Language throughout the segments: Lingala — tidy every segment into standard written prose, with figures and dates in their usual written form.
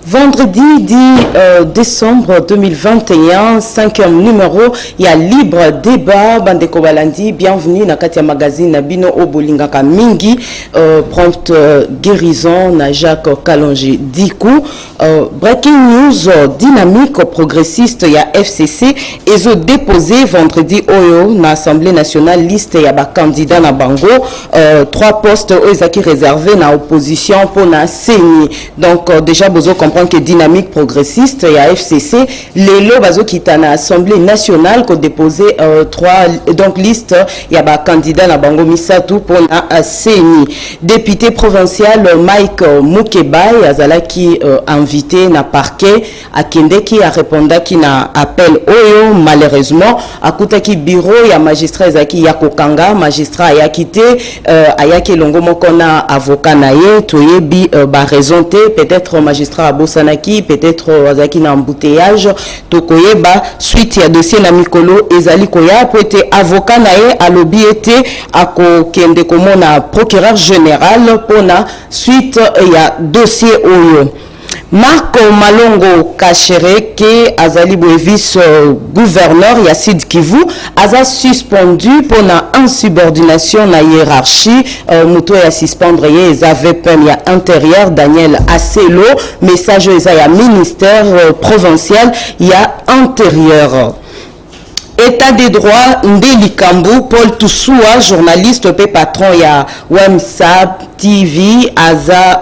Vendredi 10 décembre 2021, 5e numéro, il y a libre débat. Bandeko Balandi, bienvenue dans Katia Magazine, Nabino Obolingaka Mingi, prompte guérison, na Jacques Kalonji Dikou. Breaking news, dynamique progressiste, il y a FCC, ils ont déposé vendredi Oyo, na Assemblée nationale, liste, il y a des candidats na Bango, 3 postes, qui réservés na opposition pour na CENI. Donc, déjà, vous comprendre que dynamique progressiste et à FCC les lots qui sont à l'Assemblée nationale qui déposé 3 donc liste il y a des candidats na Bango Misatou pour la CENI. Député provincial Mike Mukebai azala qui invité na parquet à Kende qui a répondu qui na appel Oyo malheureusement à kuta qui bureau il y a magistrat Zaki Yakokanga magistrat a quitté ayaki longo mokona avocat naye toyebi ba raison peut-être magistrat Bosanaki, peut-être Azaki na embouteillage, Tokoyeba, suite à dossier na Mikolo, Ezali Koya, pour être avocat nae, à lobby était, à Kende Komo na procureur général, pour na suite, il y a dossier Oyo. Marc Malongo Kachere, qui Azali Boevis gouverneur Yacid Kivu, a suspendu pour la insubordination na hiérarchie. Mouto ya suspendre les AVPM ya intérieur Daniel Asselo, message ya ministère provincial ya intérieur. État des droits Ndeli Kambu, Paul Toussoua, journaliste et patron ya WEMSAP TV, Aza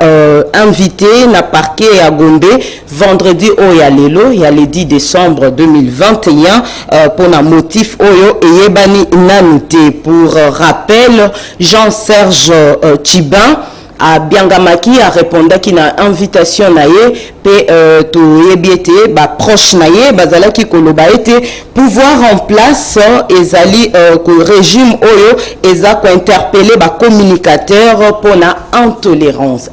invité na parquet à Gombe vendredi Oya Lelo, il y a le 10 décembre 2021 pour un motif Oyo et Yebani Nanute. Pour rappel, Jean-Serge Tchibin à Biangamaki a répondu qu'il a invitation naie pe to yebiete ba proche naie bazala ki koloba été pouvoir en place ezali que régime oyo eza ko interpeller ba communicateur pour na intolérance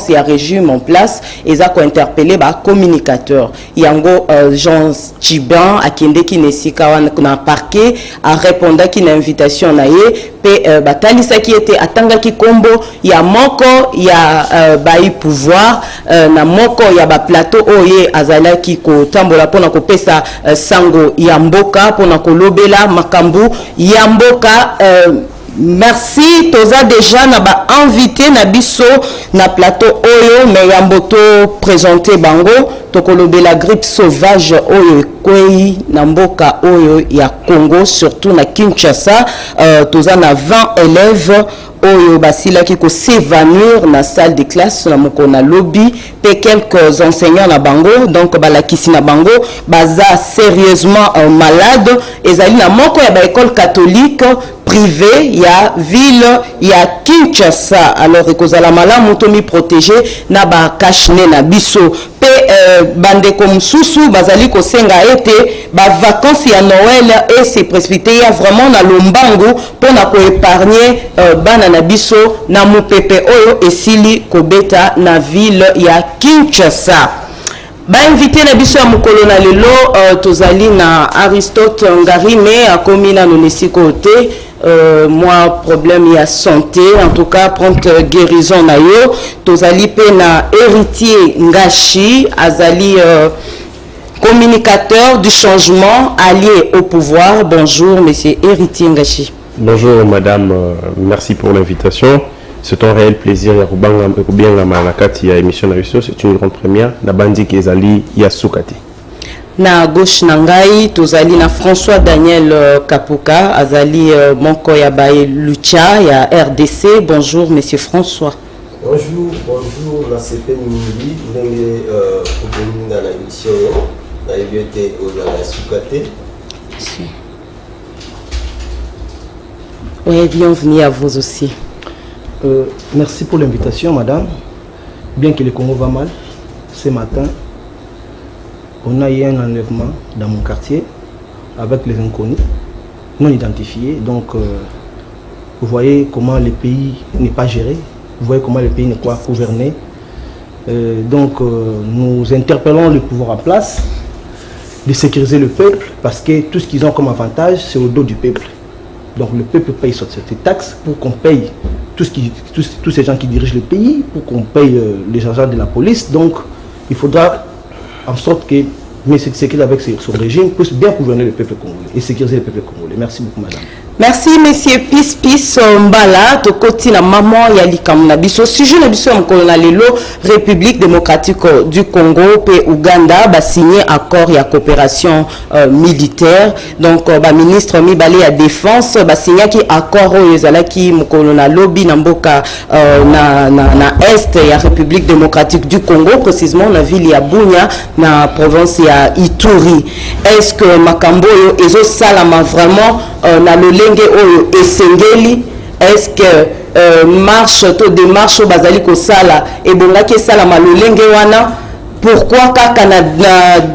il y a régime en place eza ko interpeller ba communicateur yango Jean Tchiban akende ki nesika wana na parquet a répondu qu'il a invitation naie pe batalisa qui était atanga ki kombo ya moko ya bayi pouvoir na moko ya ba plateau oye azala ki ko tambola pona ko pesa sango ya mboka pona ko lobela makambu ya mboka. Merci toza déjà na ba invité na biso na plateau oyo me yamboto présenter bango tokolobe la grippe sauvage oyo kwei na mboka oyo ya Congo surtout na Kinshasa. Toza na 20 élèves oyo basila ki ko s'évanouir na salle de classe na mokona lobby pe quelques enseignants na bango donc balakisi na bango baza sérieusement malade ezali na moko ya ba école catholique privé ya ville ya Kinshasa. Alors ekozala malamu to mi protéger na ba kashne na biso pe bandeko mususu bazali ko senga ete ba vacances ya Noël et se précipiter ya vraiment na lombangu pona ko épargner bana na biso na mupepe oyo esili kobeta na ville ya Kinshasa. Ba invité na biso ya mukolo na lelo tozali na Aristote Ngarime akomi na nonesiko te. Moi problème ya santé en tout cas prompte guérison na yo tozali pe na héritier Ngashi azali communicateur du changement allié au pouvoir. Bonjour monsieur héritier Ngashi. Bonjour madame, merci pour l'invitation. C'est un réel plaisir ya kubanga manakati ya émission na biso. C'est une grande première na bandi kezali ya sukati. Na gauche nangai tozali na François Daniel Kapuka azali moko ya bae Lucha ya RDC. Bonjour monsieur François. Bonjour la CP Mingi ndenge pour dans la émission na yebete ozala sukate. Oui, bienvenue à vous aussi. Merci pour l'invitation madame. Bien que le Congo va mal ce matin, on a eu un enlèvement dans mon quartier avec les inconnus non identifiés. Donc, vous voyez comment le pays n'est pas géré. Vous voyez comment le pays n'est pas gouverné. Nous interpellons le pouvoir en place de sécuriser le peuple parce que tout ce qu'ils ont comme avantage, c'est au dos du peuple. Donc, le peuple paye cette taxe pour qu'on paye tous ces gens qui dirigent le pays, pour qu'on paye les agents de la police. Donc, il faudra en sorte que M. Tshisekedi avec son régime puisse bien gouverner le peuple congolais et sécuriser le peuple congolais. Merci beaucoup, madame. Merci, monsieur Pis Mbala. Tokoti na maman ya likamna biso. Sujet na biso ya mkolona lelo, République démocratique du Congo pe Uganda ba signé accord ya coopération militaire. Donc ba ministre mibale ya défense ba signé ki accord oyo ezalaki mkolona lobby na mboka na est ya République démocratique du Congo, précisément na ville ya Bunia na province ya Ituri. Est-ce que makambo yo ezo salama vraiment na lolenge oyo esengeli? Est-ce que marche to démarche bazali ko sala et bongaki sala malolenge wana? Pourquoi kaka na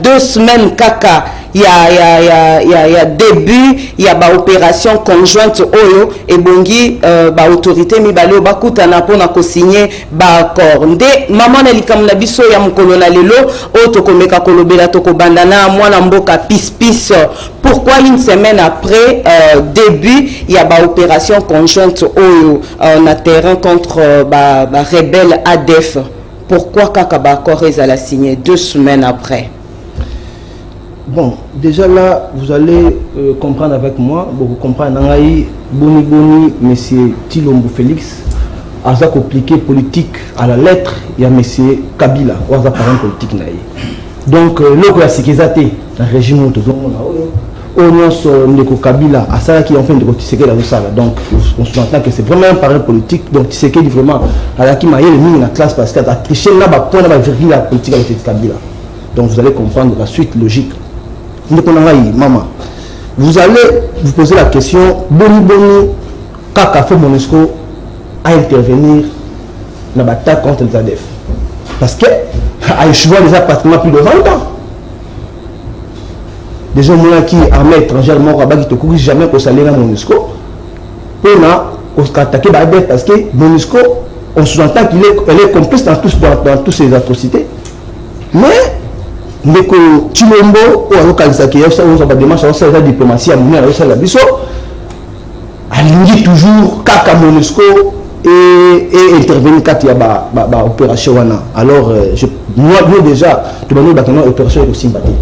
2 semaines kaka ya début ya ba opération conjointe oyo et bongi ba autorité mibale ba kutana pona ko signer ba accord nde maman na likamna biso ya mokolo na lelo o to komeka kolobela to ko bandana mwana mboka pis. Pourquoi une semaine après début ya ba opération conjointe oyo na terrain contre ba rebelle ADF? Pourquoi kaka ba accord ezala signé 2 semaines après? Bon, déjà là, vous allez comprendre avec moi, vous comprenez, Boni, monsieur Tshilombo Félix, a appliqué politique à la lettre, il y a monsieur Kabila, ou a parlé politique. Donc, l'eau la sécurité, le régime de Kabila, à ça qui en fait de Tshisekedi la salle. Donc, on se entend que c'est vraiment un parler politique. Donc, Tshisekedi vraiment, à la qui m'a mis la classe parce qu'elle a triché là, point là, virgule la politique avec Kabila. Donc, vous allez comprendre la suite logique. Maman, vous allez vous poser la question, Boni, Kaka fait Monusco à intervenir dans la bataille contre les ADF. Parce que a échoué déjà pratiquement plus de 20 ans. Des gens qui armée étrangère mort à Bagui Tokouri jamais qu'on s'allait dans Monusco pour attaquer l'ADF parce que Monusco, on sous-entend qu'elle est complice dans toutes ces atrocités. Mais que Tshilombo ou Arokalisa qui a des démarches à la diplomatie à mener à la biso aligné toujours Kaka Monusco et intervenir quand il y a une opération. Alors, moi déjà, tout le monde a une opération aussi sympathie.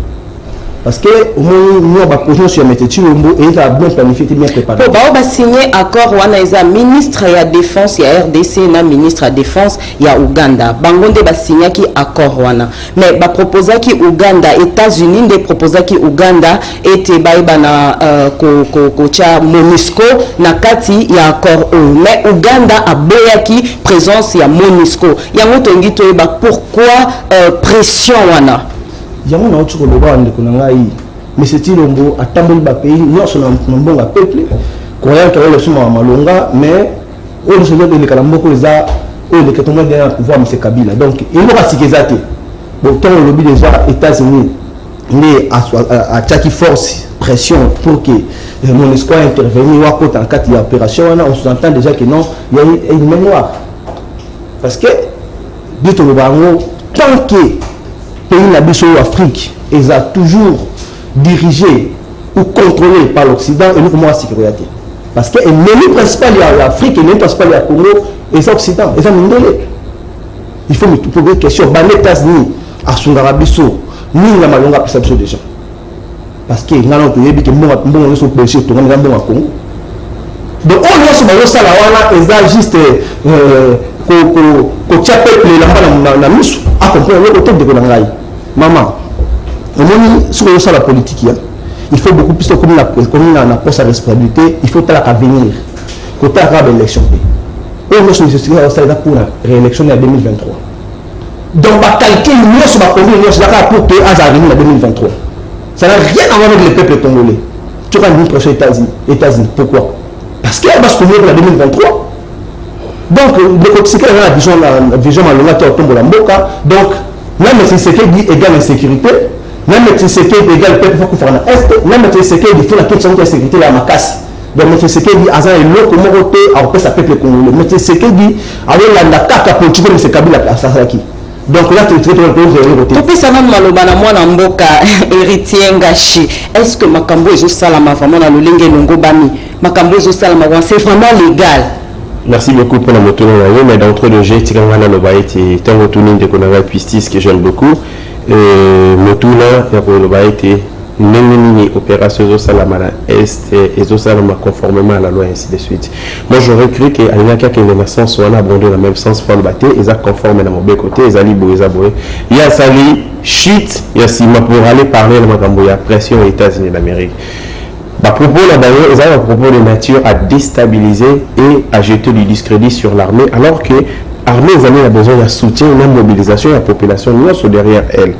Parce que au moins nous avons projet sur mettre Tshilombo et il a bien planifié, bien préparé. Pour ba signer accord wana eza ministre ya défense ya RDC na ministre ya défense ya Uganda. Bangonde ba signer ki accord wana. Mais ba proposer ki Uganda, États-Unis nde proposer ki Uganda ete ba na ko cha MONUSCO na kati ya accord oyo. Mais Uganda a boyaki présence ya MONUSCO. Yango tongi to ba pourquoi pression wana? Yango na otiko loba ndeko na ngai monsieur Tshilombo atamboli ba pays nyonso na mbonga peuple koya to le suma malonga mais on se donne le kalamboko eza o le ketonga de pouvoir monsieur Kabila donc il va sikizate bon tant le lobby déjà États-Unis mais à Tchaki force pression pour que MONUSCO intervenir ou côté en cas d'opération on s'entend déjà que non il y a une mémoire parce que dit le bango tant que pays la biso Afrique ils a toujours dirigé ou contrôlé par l'Occident et nous comment la sécurité parce que l'ennemi principal de l'Afrique et l'ennemi principal de Congo est l'Occident et ça nous donne il faut me poser une question les États-Unis à son arabiso ni la malonga perception déjà parce que nous avons dit que nous avons son péché tout le monde a Congo donc on a ce ça là ils a juste ko tchape le la misu à comprendre le côté de Konangai maman sur la politique il faut beaucoup plus de comme la poste à responsabilité il faut à venir côté à l'élection on a nécessaire ça pour la réélection en 2023 donc bah calcul nous sur la commune nous là pour que à venir en 2023 ça n'a rien à voir avec le peuple congolais tu vas nous prochain États-Unis pourquoi parce que va se tenir en 2023 donc le côté c'est la vision malonga qui tombe la mboka donc même si c'est qui dit égal insécurité même si c'est qui égal peuple faut faire na est même si c'est qui dit faut la question de sécurité la makasi donc mais c'est qui dit azan et l'autre comment côté à pesa peuple congolais mais c'est qui dit avec la kaka politique de Kabila à Sasaki donc là tu traites le côté depuis ça même maloba na mwana mboka héritier ngashi est-ce que makambo ezo salama vraiment na lolenge longo bami makambo ezo salama c'est vraiment légal Merci beaucoup pour la moto, mais d'entre le jeu, tu as un retour de Konanga Pistis que j'aime beaucoup. Motuna, il y a été une opération au Salamana Est et au Salama conformément à la loi, ainsi de suite. Moi, j'aurais cru que Alinaka qui est dans le sens où on a abondé dans le même sens pour le battre, ils ont conformé dans mon côté, ils ont libéré, il y a sali shit, il y a Sima pour aller parler de la pression aux États-Unis d'Amérique. À propos là-bas, ils ont un propos de nature à déstabiliser et à jeter du discrédit sur l'armée, alors que l'armée a besoin de soutien et de mobilisation de la population, non sont derrière elle.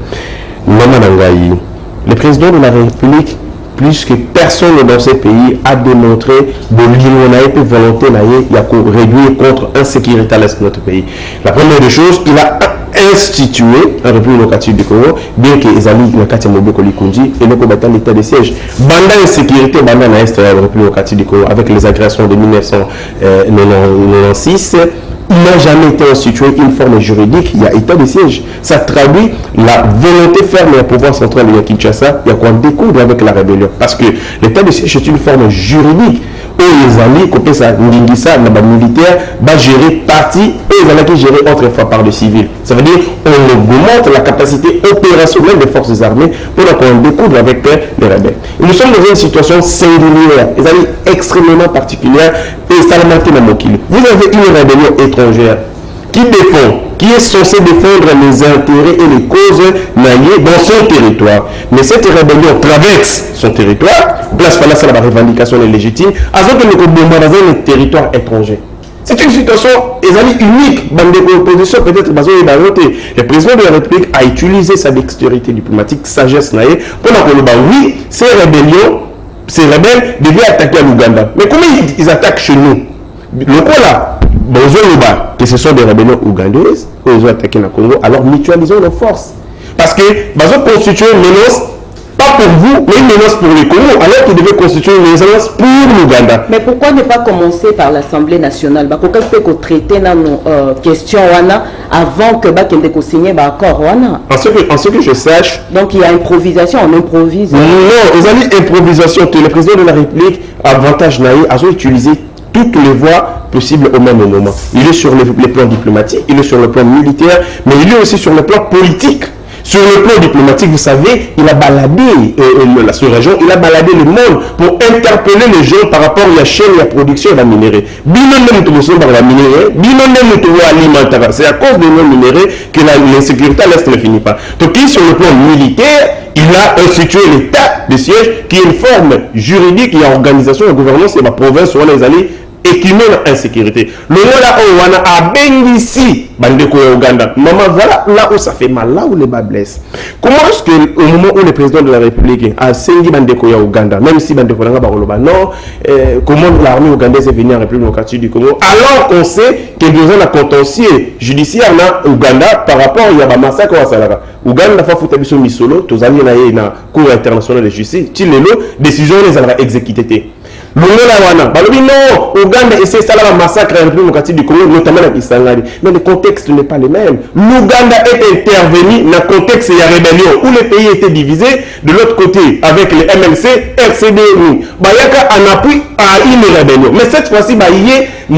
Le président de la République, plus que personne dans ce pays, a démontré de l'unité et volonté de réduire contre l'insécurité à l'est de notre pays. La première des choses, il a institué un République locative du Congo, bien que les amis de Katia Mobeko Likundi et le combattant l'état de siège. Banda insécurité, banda na est de la République locative du Congo, avec les agressions de 1996. Il n'a jamais été institué une forme juridique, il y a état de siège. Ça traduit la volonté ferme du pouvoir central de Kinshasa, il y a quoi découdre avec la rébellion. Parce que l'état de siège est une forme juridique. Eux, les alliés, côté ça, Ndingisa, la militaire, va gérer partie, eux, ils allaient gérer autrefois par des civils. Ça veut dire on augmente la capacité opérationnelle des forces armées pour qu'on découdre avec les rebelles. Et nous sommes dans une situation singulière, les alliés extrêmement particulière, et ça l'a manqué dans mon kilo. Vous avez une rébellion étrangère qui défend, qui est censé défendre les intérêts et les causes naïées dans son territoire. Mais cette rébellion traverse son territoire, place face à la revendication légitime, avant que nous bombardions le territoire étranger. C'est une situation unique dans l'opposition, peut-être le président de la République a utilisé sa dextérité diplomatique, sagesse naïe, pour dire oui, ces rebelles devaient attaquer l'Ouganda. Mais comment ils attaquent chez nous? Le coup là, que ce sont des rébellions ougandaises, ils ont attaqué le Congo, alors mutualisons nos forces. Parce que ils ont constitué une menace, pas pour vous, mais une menace pour le Congo, alors qu'ils devaient constituer une menace pour l'Ouganda. Mais pourquoi ne pas commencer par l'Assemblée nationale? Pourquoi peut traiter nos questions avant que nous signions l'accord? En ce que je sache. Donc il y a improvisation, on improvise. Non, ils ont dit improvisation. Le président de la République, avantage naïf, a utilisé toutes les voies possibles au même moment. Il est sur le plan diplomatique, il est sur le plan militaire, mais il est aussi sur le plan politique. Sur le plan diplomatique, vous savez, il a baladé la sous-région, il a baladé le monde pour interpeller les gens par rapport à la chaîne de la production de la minerai. C'est à cause de nos minéraux que l'insécurité à l'Est ne finit pas. Donc, sur le plan militaire, il a institué l'état de siège qui est une forme juridique et organisation de gouvernance de la province sur les alliés et qui mène à l'insécurité. Le roi là où on a Bengisi, Bandeko Ouganda. Maman, voilà là où ça fait mal, là où les bas blessent. Comment est-ce qu'au moment où le président de la République a saisi Bandeko Ouganda, même si Bandeko Ouganda Baroloba, non, comment l'armée ougandaise est venue en République démocratique du Congo, alors qu'on sait qu'il y a besoin d'un contentieux judiciaire en Ouganda par rapport à un massacre à Salara. Ouganda fa foutu biso misolo, tous amis na cour internationale de justice, tilelo décision les a exécutées. Non, Ouganda essaie de faire un massacre en République démocratique du Congo, notamment à Kisangani. Mais le contexte n'est pas le même. L'Ouganda est intervenu dans le contexte de la rébellion où le pays était divisé. De l'autre côté, avec les MLC, RCDU, Bayaka en appui à une rébellion. Mais cette fois-ci, il y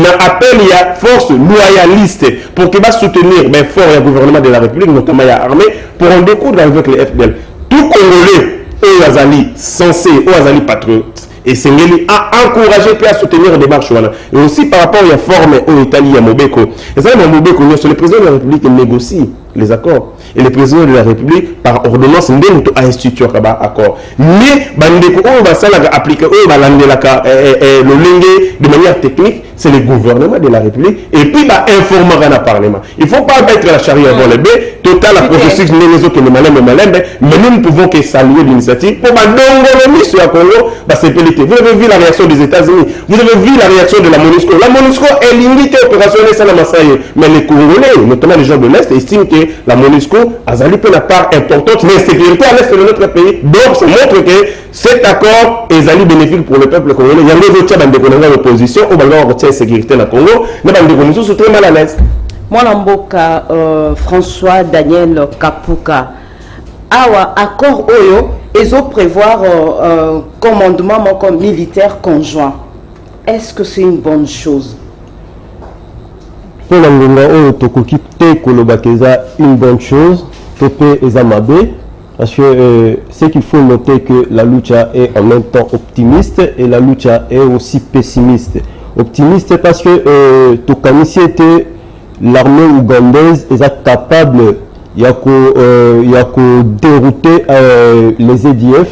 a un appel à force loyaliste pour qu'il va soutenir fort le gouvernement de la République, notamment l'armée, pour en découdre avec les FDL. Tout Congolais, eux, Azali, censés, eux, Azali, patriotes. Et Sengeli a encouragé et à soutenir les démarches. Et aussi par rapport à la forme en Italie, à Mobeko. Et ça, Mobeko, le président de la République négocie les accords. Et le président de la République, par ordonnance, a institué un accord. Mais, Bandeko, on va appliquer, on va le linguer de manière technique, c'est le gouvernement de la République. Et puis, informer le Parlement. Il ne faut pas mettre la charrue avant le bœuf. Total, la processus, les autres, mais nous ne pouvons que saluer l'initiative. Pour sur la Congo, c'est pénalité. Vous avez vu la réaction des États-Unis. Vous avez vu la réaction de la MONUSCO. La MONUSCO est limitée opérationnelle sans la Massaïe. Mais les Congolais, notamment les gens de l'Est, estiment que la MONUSCO a zalipé la part importante de l'insécurité à l'Est de notre pays. Donc, ça montre que cet accord est zali bénéfique pour le peuple congolais. Il y a des autres dans l'opposition, on va retirer la sécurité dans le Congo. Mais ils sont très mal à l'aise. Moi, Mboka, François Daniel Kapuka, awa accord oyo, ils ont prévoir commandement militaire conjoint. Est-ce que c'est une bonne chose? pour la ngonga tokoki te kolobakeza une bonne chose tope ezamabe parce que c'est qu'il faut noter que la lucha est en même temps optimiste et la lucha est aussi pessimiste. Optimiste parce que tokanisi était l'armée ougandaise est capable il y a dérouter les EDF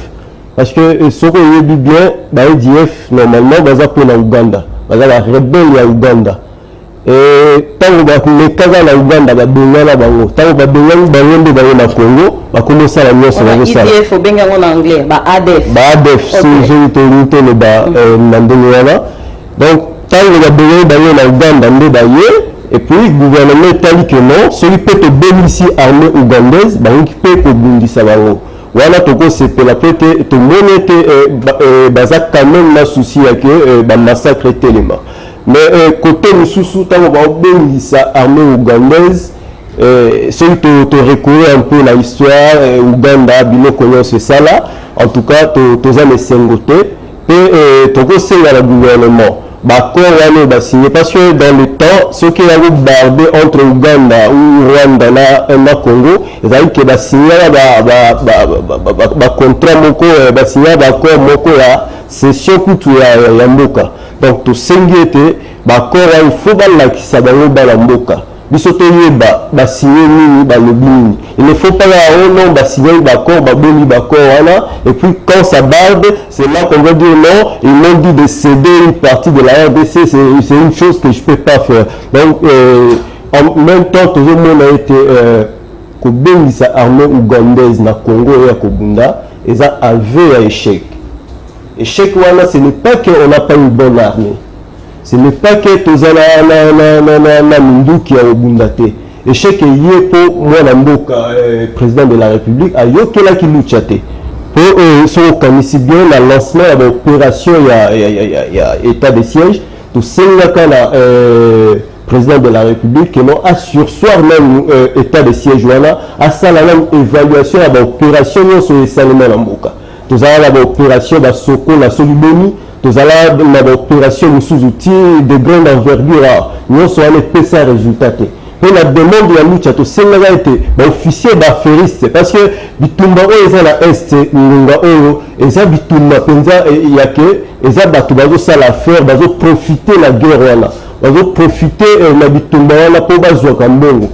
parce que ce qu'on dit bien les EDF normalement baza pour la Ouganda baza la rebelle ya Ouganda et tant que les kaza la Ouganda ba bengana bango tant ba bengana bango nde ba na Congo ba commencer la nyonso ba ça EDF au benga en anglais ba ADF c'est je te le ba mandengana donc tant que ba bengana bango na Ouganda nde ba ye. Et puis le gouvernement est que non, celui qui peut bénéficier armée ougandaise, qui peut bénéficier bango. Voilà toko c'est la peut-être tout le monde était basé quand même la souci avec massacre tellement. Mais côté nous tant on va bénéficier armée ougandaise, celui qui recourir un peu la histoire Ouganda, bino connaît c'est ça là. En tout cas, tous les sengoté et toko c'est le gouvernement. Signé parce que dans le temps, ceux qui ont bombardé entre Ouganda ou Rwanda na Congo, ils ont que signé contrat moko, signé d'accord moko la session pour ya mboka. Donc tout singuité, d'accord il faut la qui ça la mboka. Bisoto yeba ba signé nini ba lobini. Il ne faut pas là non ba signé d'accord ba boni d'accord voilà et puis quand ça barde c'est là qu'on va dire non ils m'ont dit de céder une partie de la RDC c'est une chose que je peux pas faire. Donc en même temps tout le monde a été kobengisa armée ougandaise na Congo et à Kobunda et ça avait un échec. Échec voilà ce n'est pas qu'on n'a pas une bonne armée. Ce n'est pas que tous na minduki ya obundate. Échec est pour moi le président de la République a yokela ki luchate. Pour ce qu'on bien la lancement de l'opération il y a état de siège tout sengaka na président de la République qui non a sursoir même état de siège voilà à ça la même évaluation de l'opération sur les salements na mboka. Tout ça la opération ba soko la soliboni tous allons dans l'opération sous outils de grande envergure, nous sommes les résultats. Pour la demande de la lutte, tout ça a été officier d'affairiste parce que bitumba est à la est, n'unga oro, et ça bitumba penza il y a que, et ça batu bazo ça l'affaire, bazo profiter la guerre là, bazo profiter la bitumba là pour bazo kambongo.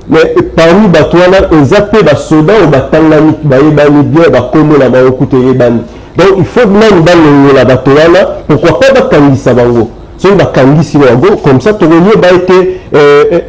Mais parmi batouana, ils appellent les soldats ou batangani, baébani bien, bakomo la baokoute yébani. Donc il faut même dans la batouana, pourquoi pas bakangisa bango. Si on bakangisi bango, comme ça, tout le monde a été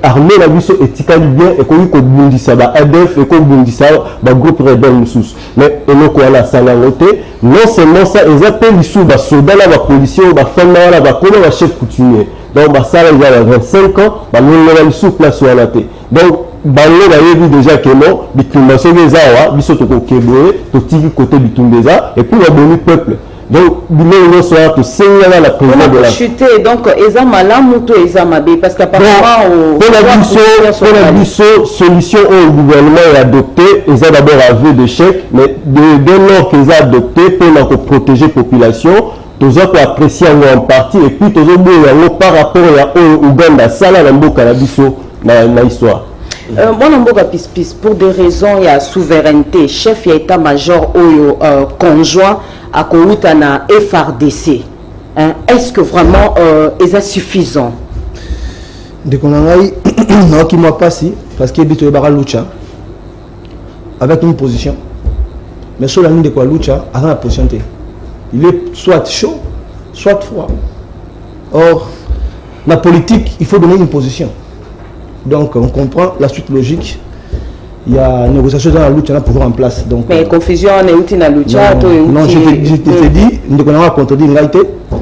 armé la vie éthiquement bien et qu'on y bundisa ba ADF et qu'on bundisa ba groupe rebelle musus. Mais et nous quoi la sanangote, non seulement ça, ils appellent les sous bas soldats la policiers ou bas femmes la bas comment la chef coutumier. Donc ça il y a 25 ans, bah nous on a sous place ou à la tête. Donc bango bayebi déjà que non bitumba sogeza wa biso to keboe to tiki côté bitumbeza et puis la boni peuple. Donc bino soir to senya la président de la chuter donc eza malamu to eza mabe parce qu'apparemment pour la biso solution au gouvernement est adopté eza d'abord aveu d'échec mais dès lors qu'ils ont adopté pour la protéger population tous autres apprécier en partie et puis tous autres par rapport à Ouganda ça la mboka la biso na histoire. Bon mboka pis pour des raisons il y a souveraineté chef ya état-major oyo conjoint à kouta na FRDC est-ce que vraiment est suffisant de konangai non qui moi passi parce que bito bara lucha avec une position mais sur la ligne de quoi lucha avant la position il est soit chaud soit froid or la politique il faut donner une position. Donc on comprend la suite logique. Il y a une négociation dans la lutte pour en place. Donc, mais confusion on est outil dans la lutte. Non, je te dis, nous avons contredit l'égalité.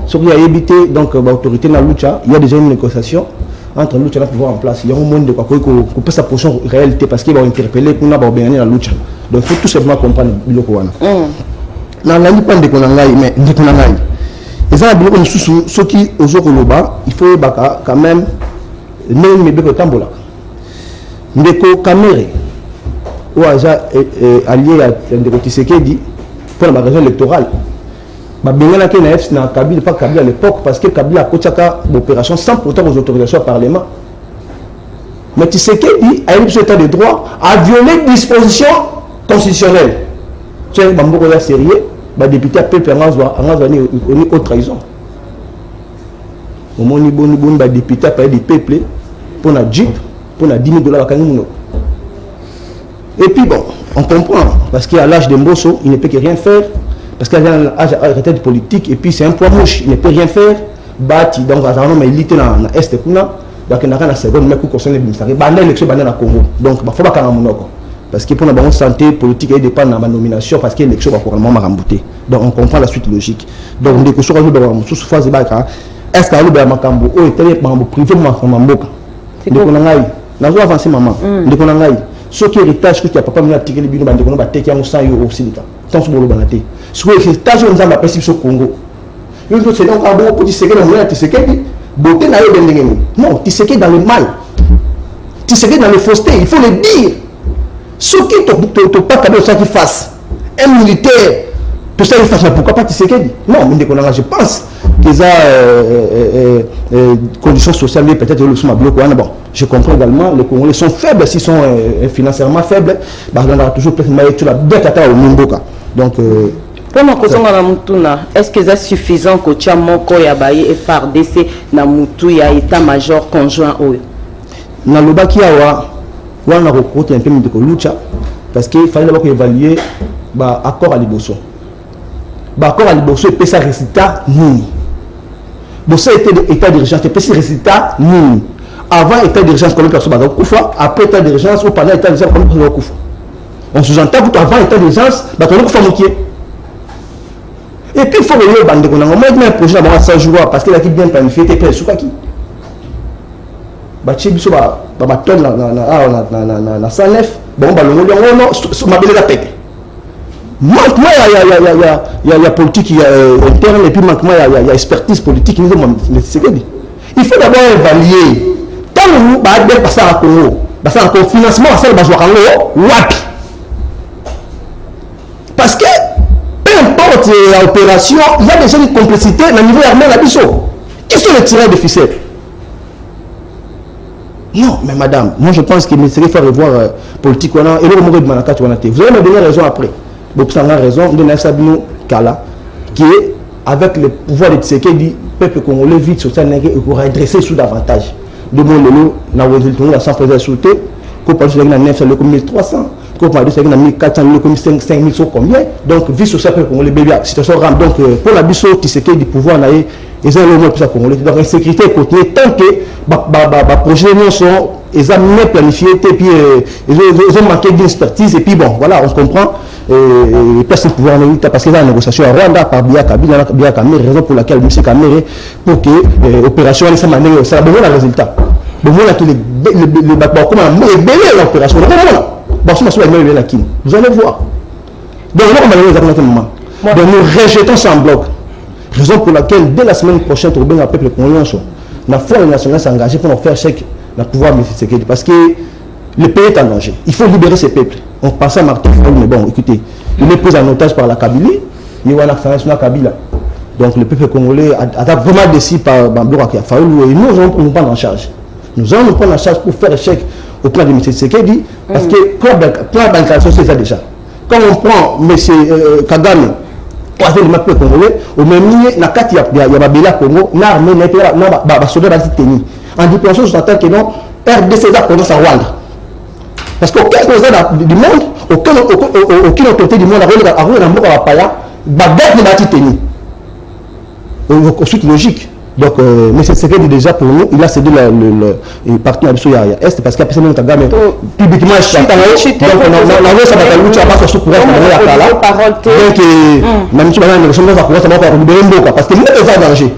Ce qui a évité donc l'autorité dans la lutte, il y a déjà une négociation entre la lutte et la pouvoir en place. Il y a un moment de quoi qu'on peut sa position réalité parce qu'il va interpeller pour n'avoir bien la lutte. Donc il faut tout simplement comprendre le Kowana. Dans la lutte, mais ceux qui osent il faut quand même même Mbeko Tambola Mbeko Kamere ou allié à Ndeko Tshisekedi pour la raison électorale Babengana Kenef na Kabila pas Kabila à l'époque parce que Kabila a coachaka l'opération sans pourtant aux autorisations au Parlement Mais Tshisekedi a eu cet état de droit à violer dispositions constitutionnelles. Tu sais, Bambo est sérieux, le député a peuple en haute trahison. Au moment où le député a payé des peuples pour la Jeep, pour la 10 000 $. Et puis bon, on comprend, parce qu'à l'âge de Mbosso, il ne peut que rien faire, parce qu'il a l'âge de politique, et puis c'est un poids mouche, il ne peut rien faire. Bati, donc, il est élité dans l'Est, donc il n'a rien à seconde, mais il concerne l'élection au Congo. Donc, il faut pas qu'on ait parce que pour la bonne santé politique, il dépend de la nomination, parce que l'élection va probablement m'arrêter. Donc, on comprend la suite logique. Donc, on découvre que sous phase de bac, est-ce qu'il y a un Makambo, ou est-ce qu'il y a un privé Makambo? On a avancé, maman. Ce qui est héritage, que tu as pas mis à tirer les bidons, on va tirer un sang au Sénégal. Tant sur le Banaté. Ce qui est héritage, on a passé au Congo. Il faut que c'est donc un bon petit secret dans le monde, beauté n'a pas de non, tu sais que dans le mal, tu sais que dans le fausseté, il faut le dire. Ce qui ne pas capable ça qu'il fasse, un militaire, tout ça il fasse, pourquoi pas tu sais que non, mais je pense que ça conditions sociales peut-être le sont bloquées. Bon, je comprends également les Congolais sont faibles, s'ils sont financièrement faibles, bah on aura toujours peut-être la bête à au Mumboka. Donc est-ce que c'est suffisant que tu as mon koyabaye et FARDC na mutu ya état-major conjoint oyo? Na lobaki awa wana recruter un peu de lucha parce qu'il fallait d'abord évaluer ba accord à liboso. Ba accord à liboso et pesa résultat nini. Bossa était état d'urgence et pesa résultat nini. Avant état d'urgence comme personne va kufa, après état d'urgence ou pendant état d'urgence comme personne va kufa. On sous-entend que avant état d'urgence, ba ko kufa mokié. Et puis il faut que le bande qu'on a un projet à 100 jours parce qu'il a bien planifié tes prêts. Qui bah tu sais bah tonne na 109 bon bah le non ma belle la pète. Manquement il y a politique interne et puis manquement il y a expertise politique il faut d'abord évaluer tant que bah bien passer à Congo bah ça encore financement ça le besoin wapi parce que importe l'opération, il y a déjà une complexité au niveau armé la biso. Qui sont les tireurs de ficelle? Non, mais madame, moi je pense qu'il serait faut revoir politique et le moment de Manaka. Vous allez me donner raison après. Vous avez raison de Sabino Kala, qui est avec le pouvoir de Tshisekedi, peuple congolais vite sur ça pour redresser sous davantage. De mon lolo, na wazilton la sans faisait sauter, qu'on parle de la 900 le 1300. Comme 1400 comme 5000 combien donc vie sociale pour congolais bébé situation ram donc pour la biso qui c'est du pouvoir là ils ont le moins pour congolais donc insécurité côté tant que projet non sont ils ont planifié et puis ils ont manqué d'expertise et puis bon voilà on comprend et personne pouvoir en parce que la négociation à Rwanda par Biya Kamere raison pour laquelle monsieur Kamere pour que opération de cette manière ça a bon résultat bon voilà que le bateau comment belé l'opération vous allez voir. Donc, nous rejetons ça en bloc. Raison pour laquelle, dès la semaine prochaine, pour le peuple congolais, la foi nationale s'est engagée pour nous faire chèque le pouvoir militaire. Parce que le pays est en danger. Il faut libérer ces peuples. On passe à Martin Fayoul, mais bon, écoutez, il est pris en otage par la Kabylie. Il y a un accent sur la Kabila. Donc, le peuple congolais a vraiment décidé par Bambou Akia Fayoul et nous allons nous prendre en charge. Nous allons nous prendre en charge pour faire chèque au plan de M. Tshisekedi, parce que plan d'encarnation, c'est ça déjà. Quand on prend M. Kagame, pour le peuple congolais, au même moment, il y a Babila Congo, l'armée n'est pas là, en diplomation, je t'entends que non, RDC va commencer à Rwanda. Parce qu'aucun président du monde, aucune autorité du monde a vu un mot à Paya, Bagdad ne va pas tenir. Ensuite, logique. Donc, M. Tshisekedi déjà pour nous, il a cédé le partenaire de Est parce qu'il y a personne qui a gagné. Publiquement, je suis donc on a vu ça dans le lutte à base sur courant donc même si on a une négociation ça courant ça va faire libérer Mboka parce que nous est en danger.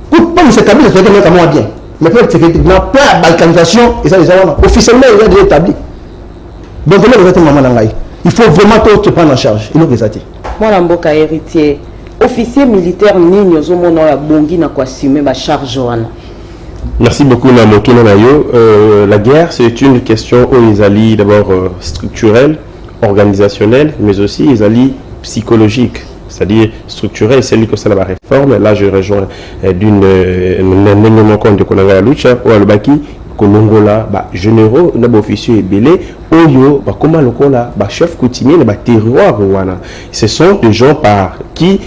Pour pas nous établir c'est quelqu'un comment bien. Mais peut-être Tshisekedi n'a pas balkanisation et ça déjà officiellement il est déjà établi. Donc là vous êtes maman Nangai. Il faut vraiment te prendre en charge. Il nous présenter. Moi la Mboka héritier officier militaire nini ozomona ya bongi na kwasime ba charge wana. Merci beaucoup Namoto Nanayo. La guerre c'est une question où ils allient d'abord structurelle, organisationnelle, mais aussi ils allient psychologique. C'est-à-dire structurelle, c'est lui que ça la réforme. Là je rejoins d'une énorme compte de Konanga Lucha ou Alubaki kolongola ba généraux na ba officiers belé oyo ba koma lokola ba chef coutumier na ba terroir wana. Ce sont des gens par qui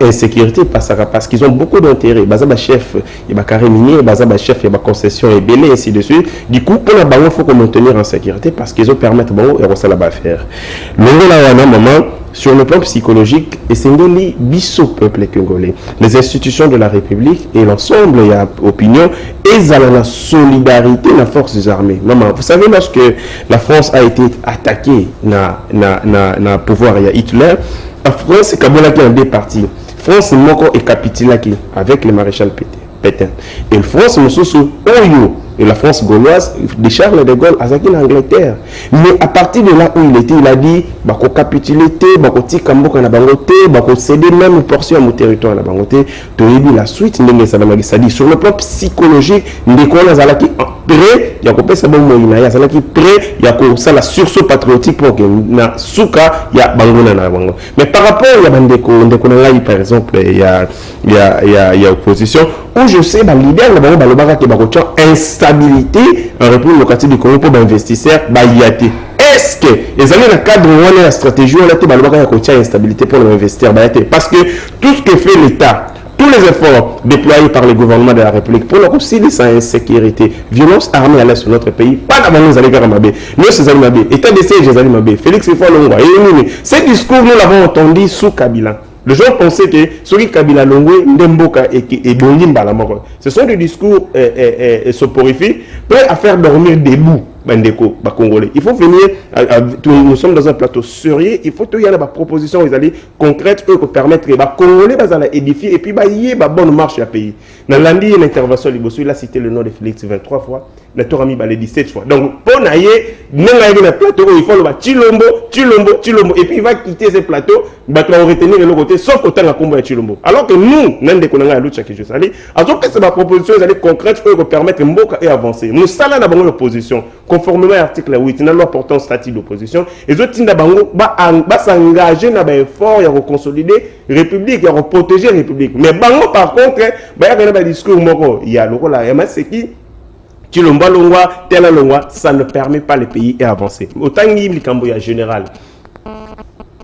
insécurité parce qu'ils ont beaucoup d'intérêt. Baza ba chef et ba carré minier, baza ba chef et ba concession et belé ainsi de suite. Du coup pour la bango faut qu'on maintenir en sécurité parce qu'ils ont permettre bango et ça la ba faire. Longola wana maman sur le plan psychologique, et c'est biso peuple congolais, les institutions de la République et l'ensemble, il y a opinion, et la solidarité des forces armées. Maman, vous savez, lorsque la France a été attaquée na pouvoir, il y a Hitler, la France est Kabola qui en deux parties. France est capitulée avec le maréchal Pétain. Et la France, Oyo, et la France gauloise de Charles de Gaulle à en Angleterre. Mais à partir de là où il était, il a dit bako capituler, bako tika mboka na bangote, bako céder même une portion à mon territoire na bangote. Tu as la suite ndenge ça va dit sur le plan psychologique, ndeko na zalaki prêt, ya ko pesa bon moyina, ya zalaki prêt, ya ko ça la sursaut patriotique pour que na suka ya bangona na bango. Mais par rapport ya bandeko na ngai par exemple, il y a opposition où je sais ba leader na bango balobaka ke bako tient instabilité en République démocratique du Congo pour investisseurs bayate. Est-ce que les années dans le cadre de la stratégie on a été balobaka ya ko tient instabilité pour l'investisseur bayate parce que tout ce que fait l'État, tous les efforts déployés par le gouvernement de la République pour concilier sa insécurité, violence armée à l'est de notre pays, pas d'abord nous allons faire Mabé, nous c'est Mabé, état de siège des Mabé, Félix Houphouët-Boigny, et ces discours nous l'avons entendu sous Kabila. Les gens pensaient que ce qui Kabila Longwe, Ndemboka et Bongimba la mort. Ce sont des discours soporifiques, prêts à faire dormir debout Bandeko, Congolais. Il faut venir, nous sommes dans un plateau sérieux, il faut qu'il y ait des propositions concrètes qui permettent aux Congolais d'édifier et puis y ait une bonne marche à pays. Dans lundi, l'intervention, il a cité le nom de Félix 23 fois, le tour a mis 17 fois. Donc, pour naïe, nous avons un plateau où il faut le Chilombo, et puis il va quitter ce plateau, il va retenir le côté, sauf autant la combat de Chilombo. Alors que nous, nous avons l'autre chaque jour. Alors que c'est ma proposition concrète qui permettre Mboka et avancer. Nous avons l'opposition, conformément à l'article 8, nous avons porté un statut d'opposition, et les autres va s'engager dans un effort à consolider la République, à protéger la République. Mais Bango, par contre, il y a un discours, il y a le rôle à MSC qui Chilomba Longwa, tel Longwa, ça ne permet pas les pays à avancer. Autant que général.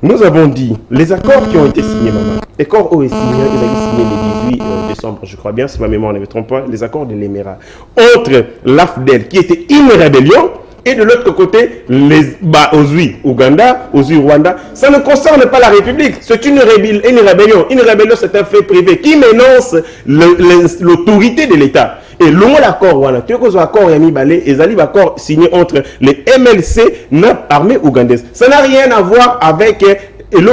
Nous avons dit, les accords qui ont été signés, maman, les accords ont été signés, ils ont signé le 18 décembre, je crois bien, si ma mémoire ne me trompe pas, les accords de l'Émirat. Entre l'AFDEL, qui était une rébellion, et de l'autre côté, les Ozui, Ouganda, Ozui, Rwanda, ça ne concerne pas la République. C'est une rébellion. Une rébellion, c'est un fait privé qui menace l'autorité de l'État. Et l'on l'accord, voilà, tu as accord Yami Balé, et Zali accord signé entre les MLC et l'armée ougandaise. Ça n'a rien à voir avec une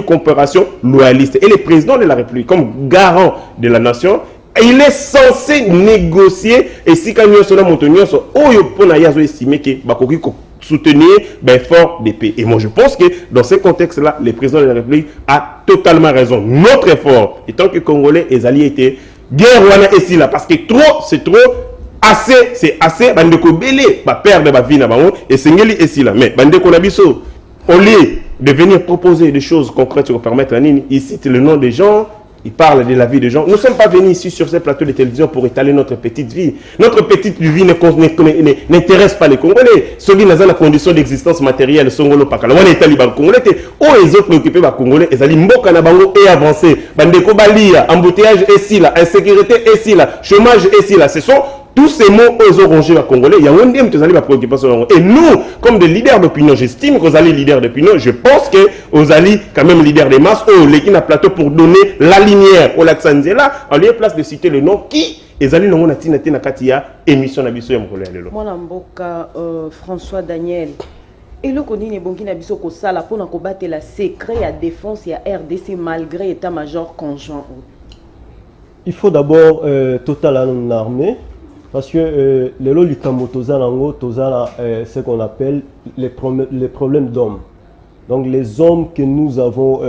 coopération loyaliste. Et le président de la République, comme garant de la nation, il est censé négocier et si quand nous sommes montagneux, on a estimé que Bakoki soutenir l'effort des pays. Et moi je pense que dans ce contexte-là, le président de la République a totalement raison. Notre effort, étant que Congolais et alliés étaient guerre wana ici là, parce que trop, c'est trop, assez, c'est assez, bandeko belé, perdre ma vie na bango, et c'est ngeli ici là. Mais bandeko nabiso, au lieu de venir proposer des choses concrètes pour permettre à Nini, il cite le nom des gens. Il parle de la vie des gens. Nous ne sommes pas venus ici sur ces plateaux de télévision pour étaler notre petite vie. Notre petite vie n'intéresse pas les Congolais. Ceux qui ont la condition d'existence matérielle, Songolo Pakala. On est talibans Congolais. Oh, les autres préoccupés par Congolais. Ils allaient mboka na bango et avancer. Bandeko balia, embouteillage ici là, insécurité ici là, chômage ici là. Ce sont tous ces mots aux orangés les Congolais. Il y a un dème que vous allez préoccuper sur eux. Et nous, comme des leaders d'opinion, j'estime que vous allez leaders d'opinion. Je pense que vous allez quand même leaders des masses. Oh, les qui n'a plateau pour donner la lumière au Laxanzela. En lieu place de citer le nom qui et Zali non na tina tina katia émission na biso ya mokolo lelo. Mwana mboka François Daniel. Et le koni ne bonki na biso ko sala pona ko battre la secret ya défense ya RDC malgré état-major conjoint. Il faut d'abord total en armée. Parce que les lolicambo tozalango tozala ce qu'on appelle les problèmes d'hommes. Donc les hommes que nous avons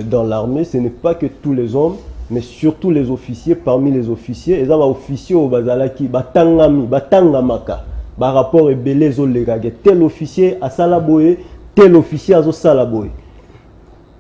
dans l'armée, ce n'est pas que tous les hommes, mais surtout les officiers. Parmi les officiers, les officiers au bazalaki batangami batangamaka par rapport et belé zo legage tel officier à salaboé, tel officier à zo salaboé.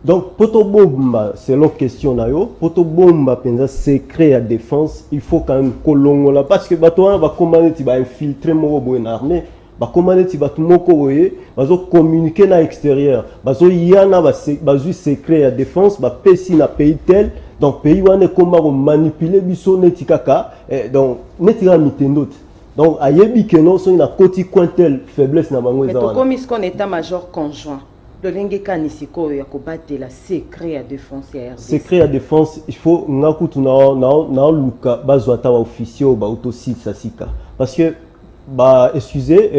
Donc, poto bomba, c'est l'autre question na yo. Poto bomba, penza secret à défense, il faut quand même kolongo là parce que bato va commander ti ba infiltrer mo bo en armée, ba commander ti bato moko boye, bazo communiquer na extérieur, bazo yana ba bazu secret à défense, ba pesi na pays tel, donc pays wane komba ko manipuler biso neti kaka, donc neti ra mitendo. Donc ayebi que non so na koti cointel faiblesse na bango ezana. Mais to comme ce qu'on état-major conjoint. Le lengeka nisiko ya kobatela la secret à défense ya RDC. Secret à défense, il faut ngakutu na luka bazwata ba officier ba autosi sasika parce que ba excusez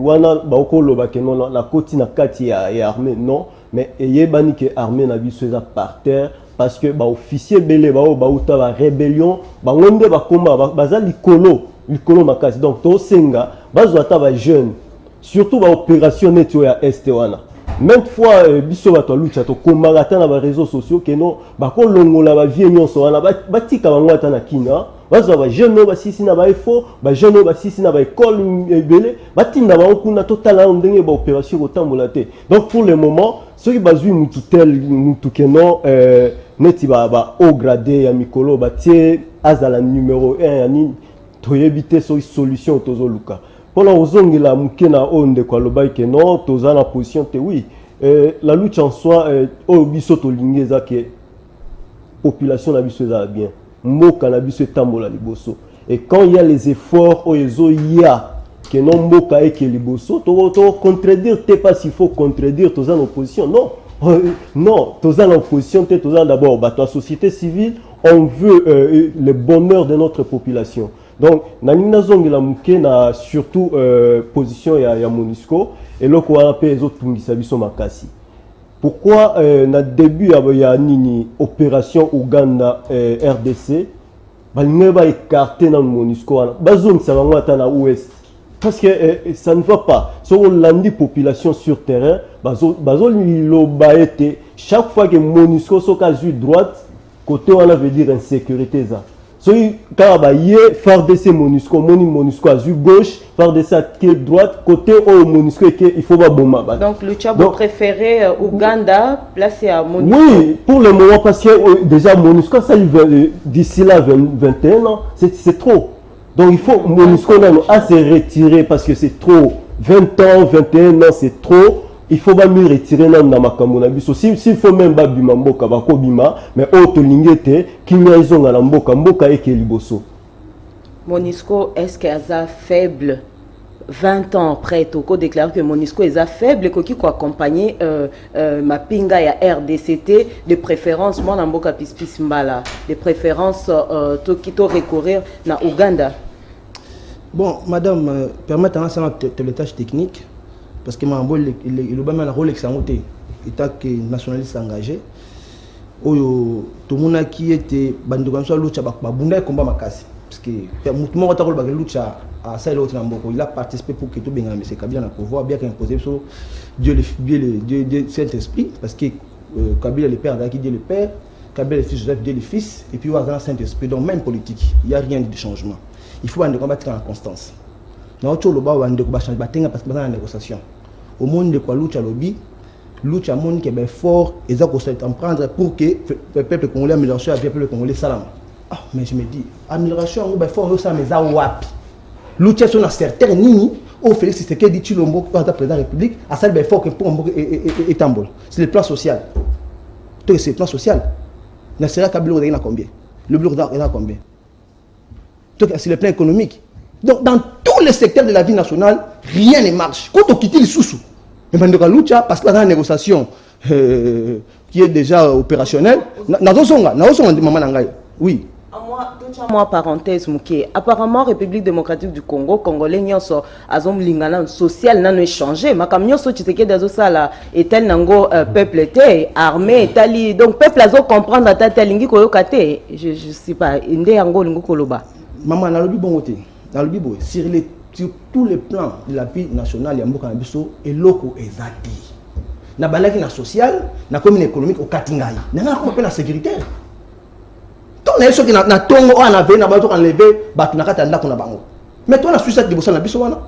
wana ba okolo ba ke non la koti na kati ya armée non mais yebani ke armée na biso eza par terre parce que ba officier belé ba uta ba rébellion ba ngonde ba komba baza likolo makasi donc to senga bazwata ba jeune surtout ba opération netio ya est wana. Même fois biso bato lucha to komarata na ba réseaux sociaux que non ba ko longola ba vie nyonso wana ba tika bango ata na kina bazo ba jeune ba sisi na ba efo ba jeune ba sisi na ba école ebele ba tinda ba kuna total ndenge ba opération ko tambola te. Donc pour le moment ceux qui bazui mutu que non neti ba haut gradé ya mikolo ba tie azala numéro 1 ya ni to yebite so solution tozo luka. Pour la raison la mukena onde kwa lobai que non toza na position te oui la lutte en soi au biso to lingeza que population na biso za bien mboka na biso tambola liboso et quand il y a les efforts au ezo ya que non mboka et que liboso to contredire te pas s'il faut contredire toza en opposition non non toza en opposition te toza d'abord bah la société civile on veut le bonheur de notre population. Donc, Nanina Zongela Mouké na surtout position ya MONUSCO et là qu'on a appelé les autres Tungisabiso Makasi. Pourquoi na début il y a une opération Ouganda RDC, balingé va écarter dans MONUSCO, bazong ça va être na ouest parce que ça ne va pas. Sur l'andi population sur terrain, bazol lo baete chaque fois que MONUSCO soit casu droite côté on veut dire insécurité ça. So quand FARDC MONUSCO MONUSCO à gauche, FARDC à droite, côté au MONUSCO il faut pas bomber. Donc le Tchabo préféré Ouganda placé à MONUSCO. Oui, pour le moment parce que déjà MONUSCO ça d'ici là 21 ans, c'est trop. Donc il faut MONUSCO à se retirer parce que c'est trop. 20 ans, 21 ans, c'est trop. Il faut pas mieux retirer dans makambo na biso s'il faut même ba bima mboka ba ko bima mais auto lingete kinga izonga na mboka eke liboso. MONUSCO est-ce qu'elle est faible 20 ans après Toko déclare que MONUSCO est faible et qu'il faut accompagner ma pinga ya RDCT de préférence moi na mboka pispis mbala de préférence to recourir na Ouganda. Bon madame permettez-moi ça les tâches techniques. Parce que le rôle est état que nationaliste engagé. Tout le monde qui était bandouganso lucha bunda combat makasi parce que tout le monde a rôle lucha à ça l'autre n'amboko il a participé pour que tout bien mais c'est Kabila na pouvoir bien qu'imposer sur Dieu le Saint-Esprit parce que Kabila le père qui Dieu le père Kabila le fils Joseph Dieu le fils et puis dans Saint-Esprit donc même politique il y a rien de changement il faut combattre en constance. Na ocho loba wande ko bachange batenga parce que dans la négociation au monde de quoi lucha lobby lucha monde qui est fort et ça qu'on s'en prendre pour que le peuple congolais amélioration avec le peuple congolais salam mais je me dis amélioration on ben fort ça mais ça wapi lucha sur na certain nini au Félix Tshisekedi Tshilombo quand président de la République à ça ben fort que pour et tambol c'est le plan social tout c'est le plan social na sera Kabila il a combien le bloc il a combien tout c'est le plan économique. Donc, dans tous les secteurs de la vie nationale, rien ne marche. Quand on quitte les sous-sous, mais dans la lutte, parce que la négociation qui est déjà opérationnelle, oui. Moi, parenthèse, apparemment, République démocratique du Congo, Congolais, nyonso azom lingana social n'a changé. Ma camion so titeke dazo sala etel nango peuple té armée tali donc peuple azo comprendre ata lingi koyokate. Je sais pas, inde yango lingo koloba. Maman na lobi bongote. Dans le Bible, sur tous les plans de la vie nationale, il y a beaucoup de et locaux exacts. Na balaki na social, na commune économique au Katingaï. Na comment la sécurité. Quand on a ceux qui na tongo on avait na bato enlevé, bato na kata ndako na bango. Mais toi la suicide de bossa na biso wana.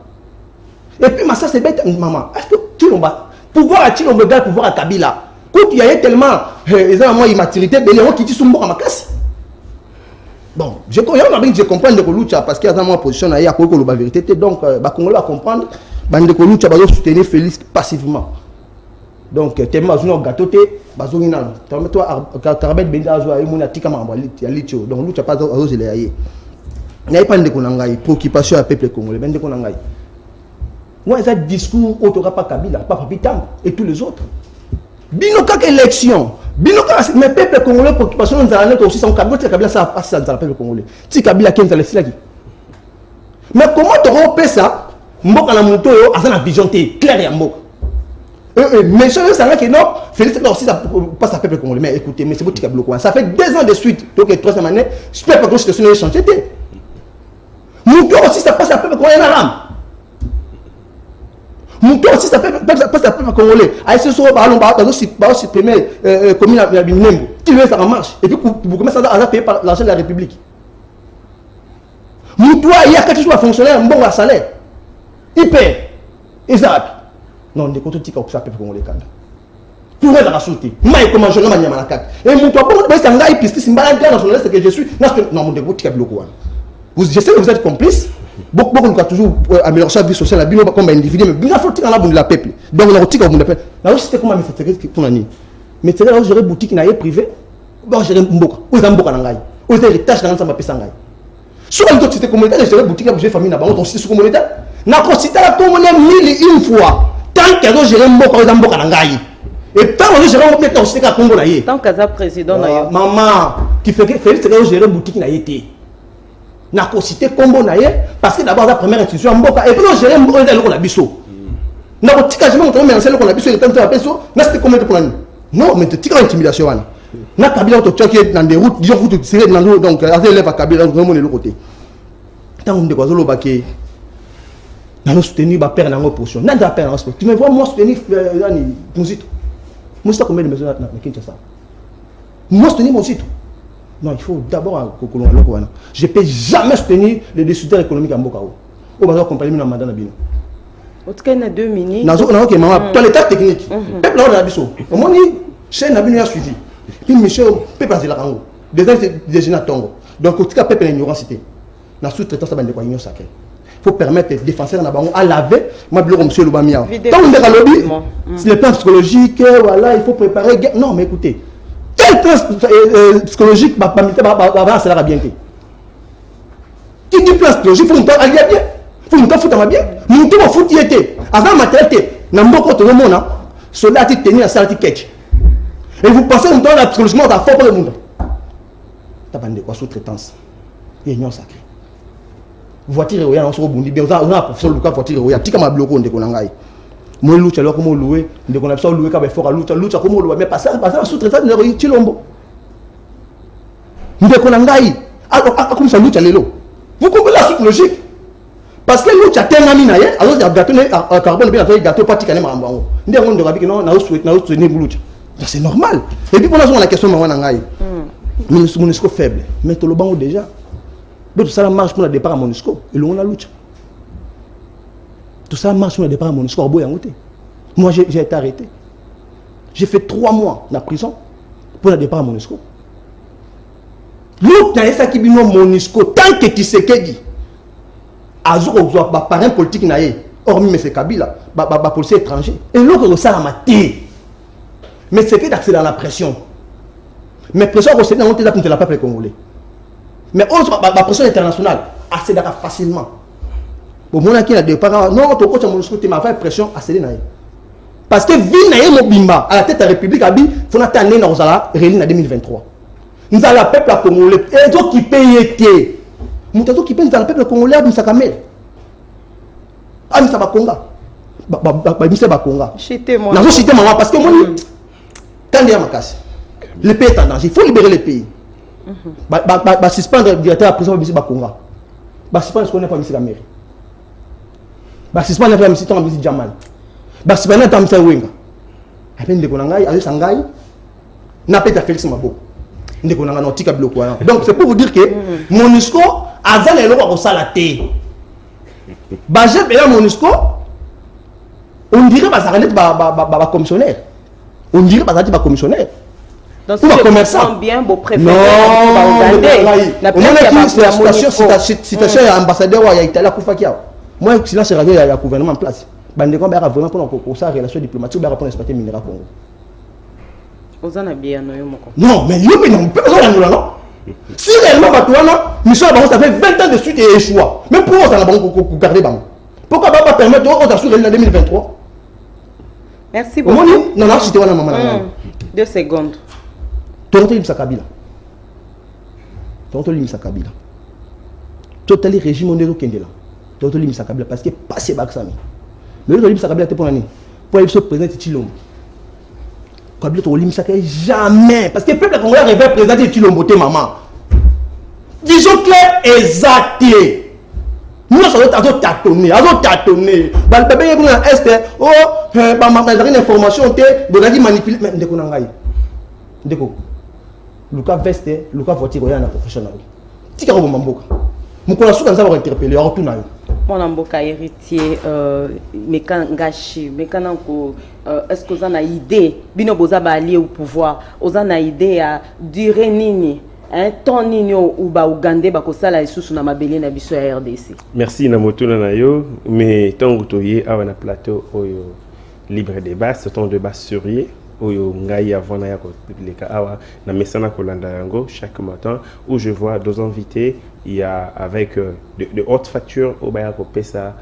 Et puis ça c'est bête maman. Est-ce que Tshilombo pouvoir à Tshilombo égale pouvoir à Kabila. Quand il y a tellement immaturité, mais qui dit son bon à ma casse. Bon, je comprends de Lucha parce qu'il y a une position à quoi la vérité. Donc, Congolais va comprendre. Bande de Lucha va soutenir Félix passivement. Donc, tellement de gâteau, bazonina. Toi, Carabet Benda a joué mon atika mamba licho. Donc, Lucha pas osé les aïe. Il n'y a pas de konangai préoccupation à peuple congolais. Bende konangai. Moi, ça discours autora pas Kabila, pas Papitam et tous les autres. Bino kak élection. Bino kak mais peuple congolais préoccupation dans la aussi son Kabila ça passe dans le peuple congolais. Si Kabila qui est dans le silaki. Mais comment tu repères ça? Mboka na moto yo azana vision claire ya mboka. Mais je sais que non, Félix aussi ça passe à peuple congolais. Mais écoutez, mais c'est votre bloqué. Ça fait 2 ans de suite, donc 3e année, je peux pas que situation ait changé. Moto aussi ça passe à peuple congolais na ram. Moto aussi ça passe à peuple congolais. À ce soir ballon ba supprimer commune ya Binembo. Tu veux ça en marche et puis vous commencez à payer par l'argent de la République. Moto il y a quelque chose à fonctionnaire, un bon salaire. Il paye. Exact. Non, on est content de dire que ça peut congolais kanda. Pour être rassuré. Moi, comment je n'ai pas carte. Et mon toit, bon, c'est un gars qui est nationaliste que je suis. Non, mon dégoût, tu as bloqué. Je sais que vous êtes complice. Beaucoup de toujours améliorer sa vie sociale, comme individu, mais bien faut tirer la bonne de la peuple. Donc on a tiré comme on appelle. Là aussi c'était comment mais c'était pour l'année. Mais c'est là où j'aurais boutique naïe privé. Bon j'aurais mboka. Où est mboka nangai. Où est les tâches dans ça m'a payé sangai. Sur les autres c'était communautaire, j'aurais boutique j'ai famille là-bas, on aussi communautaire. Na considère la communautaire 1000 fois. Tant que j'aurais mboka où est mboka nangai. Et tant que j'aurais mboka aussi ka Congo naïe. Tant que ça président naïe. Maman qui fait que Félix c'est là où j'aurais boutique naïe été. Na ko cité combo na ye parce que d'abord la première institution mboka et puis on gérer mboka dans la biso na ko tika jamais on mais c'est le qu'on a biso et tant de peso na c'était comment pour nous non mais tika intimidation wana na Kabila to tchoki dans des routes disons route serré dans l'eau donc avec lève Kabila vraiment le côté tant on de quoi zolo baké na nous soutenir ba père na ngo position na da père na respect tu me vois moi soutenir yani Muzito combien de maisons na Kinshasa moi soutenir Muzito. Non, il faut d'abord je ne peux jamais soutenir les décideurs économiques à Mbokao. On va accompagner dans le mandat. En tout cas, il y a 2 minutes. Dans l'état technique, le peuple a dit au moins, chaîne a suivi. Puis, monsieur, le peuple a dit la rango. Des jeunes à Tongo. Donc, en tout cas, le peuple a ignorancité. Dans la sous-traitance, ça va être une sacrée. Il faut permettre aux défenseurs à laver. Moi, je monsieur Lubamia. Quand on est dans le lobby, c'est le plan psychologique, voilà, il faut préparer. Non, mais écoutez. Quel plan psychologique va c'est là bien. Qui dit plan psychologique, il faut nous allier bien. Il faut nous foutre bien. Nous devons foutre y était. Avant matérialité, dans beaucoup de monde, cela a été tenu à ça catch. Et vous pensez que nous avons psychologiquement à fort pour le monde. Tu as de quoi sous-traitance. Union sacrée. Voiture royale, on se rebondit bien. On a un professeur Lucas voiture royale. Tu as bloqué on déconne. Moi lucha alors comment louer de qu'on a besoin louer quand fort à lucha comment louer mais pas ça sous-traitant de royauté chilombo de qu'on ngai alors comme ça lucha lelo vous comprenez la suite logique parce que lucha tellement minaye alors il y a gâteau carbone bien fait gâteau pas tikane mambo ndé on de rabiki non na soutenir lucha c'est normal et puis pour la question maman ngai MONUSCO faible mais tout le bango déjà d'autres ça marche pour le départ à MONUSCO et on a lucha. Tout ça marche sur le départ à MONUSCO. Moi, j'ai été arrêté. J'ai fait 3 mois en prison pour le départ à MONUSCO. L'autre, il y a ça qui dit MONUSCO. Tant que tu sais qu'il dit, par un politique, hormis M. Kabila, policier étranger. Et l'autre, ça a maté. Mais c'est que d'accéder à la pression. Mais pression, c'est là pour ne pas congolais. Mais la pression internationale, accéder facilement. Bon, moi, qui a des parents, non, tu as MONUSCO, tu m'as fait pression à céder. Parce que ville n'a Mobimba à la tête de la République, il faut attendre dans la réunion en 2023. Nous avons le peuple congolais, et les autres qui payent. Nous avons qui payent dans le peuple congolais, nous avons ah, nous avons Conga. Nous avons Conga. Citez-moi. Nous avons cité moi parce que moi, quand il y a ma casse, le pays est en danger, il faut libérer le pays. Suspendre le directeur de la prison de Conga. Suspendre ce qu'on n'a pas mis la mairie. Si pas la mission en visite Jamal. Si pas la mission Wenga. Après de konangai, avec sangai, n'a pas été Félix Mabo. De konanga notika bloqué. Donc c'est pour vous dire que MONUSCO a les lois au salaté. J'ai payé MONUSCO. On dirait que ça relève ba commissionnaire. On dirait par exemple commissionnaire. Donc, Ou un commerçant. Bien, vous préférez. Non, on a citation à l'ambassadeur ou à l'Italie à Koufakia. Moi, sinon, c'est radio, il y a un gouvernement en place. Bandeko a vraiment pour ça relation diplomatique, pour l'exploiter minéral Congo. Non, mais il y a non. Si réellement, Michel Bango, ça fait 20 ans de suite et échoué. Mais pourquoi ça n'a pas gardé Bango? Pourquoi pas permettre aux assurés en 2023? Merci beaucoup. Non, non, c'était une maman. 2 secondes. Toronto Limsa Kabila. Toronto Limsa Kabila. Total régime on est au Kendela. Toronto Limsa Kabila parce que passé Baksami. Mais le Limsa Kabila était pour l'année. Pour aller se présenter Chilombo. Kabila to Limsa jamais parce que le peuple congolais rêvait présenter Chilombo te maman. Disons clair exact. Nous sommes tâtonner. Bah le bébé est dans est oh bah ma une information te bonadi manipuler mais ndeko nangai. Ndeko. Luka veste, Luka voiture ya na professionnel. Tika ko mamboka. Mukola suka nza ba interpeller ya retourna yo. Mon mboka héritier mekangashi, mekananko est-ce que vous avez une idée bino boza ba allié au pouvoir, vous avez une idée à durer nini un temps nini ou ba Uganda ba ko sala isusu na mabele na biso ya RDC. Merci na motuna na yo, mais tango toye awa na plateau oyo libre débat, c'est un débat sérieux. Oyo ngai avant na ya ko publika awa na mesana kolanda yango chaque matin où je vois 2 invités, il y a avec de haute facture au baya ko pesa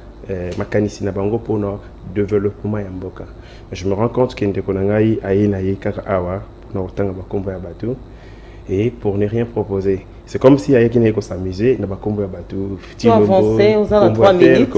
makanisi na bango pour no développement ya mboka. Je me rends compte que ndeko na ngai ayina ye kaka awa na otanga ba kombo ya batu et pour ne rien proposer. C'est comme si ayaki na ko s'amuser na ba kombo ya batu Tu avancer aux 3 minutes.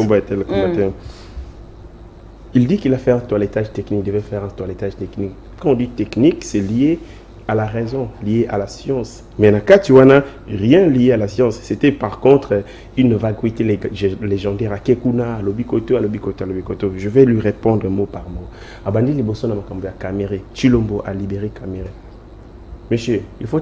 Il dit qu'il a fait un toilettage technique, il devait faire un toilettage technique. Quand on dit technique, c'est lié à la raison, lié à la science. Mais dans Katuana, rien lié à la science. C'était par contre une vacuité légendaire à Kekuna, à Lobikoto, à Lobikoto, à Lobikoto. Je vais lui répondre mot par mot. Abandi Liboso na makambo ya Kamere, Chilombo a libéré Kamere. Monsieur, il faut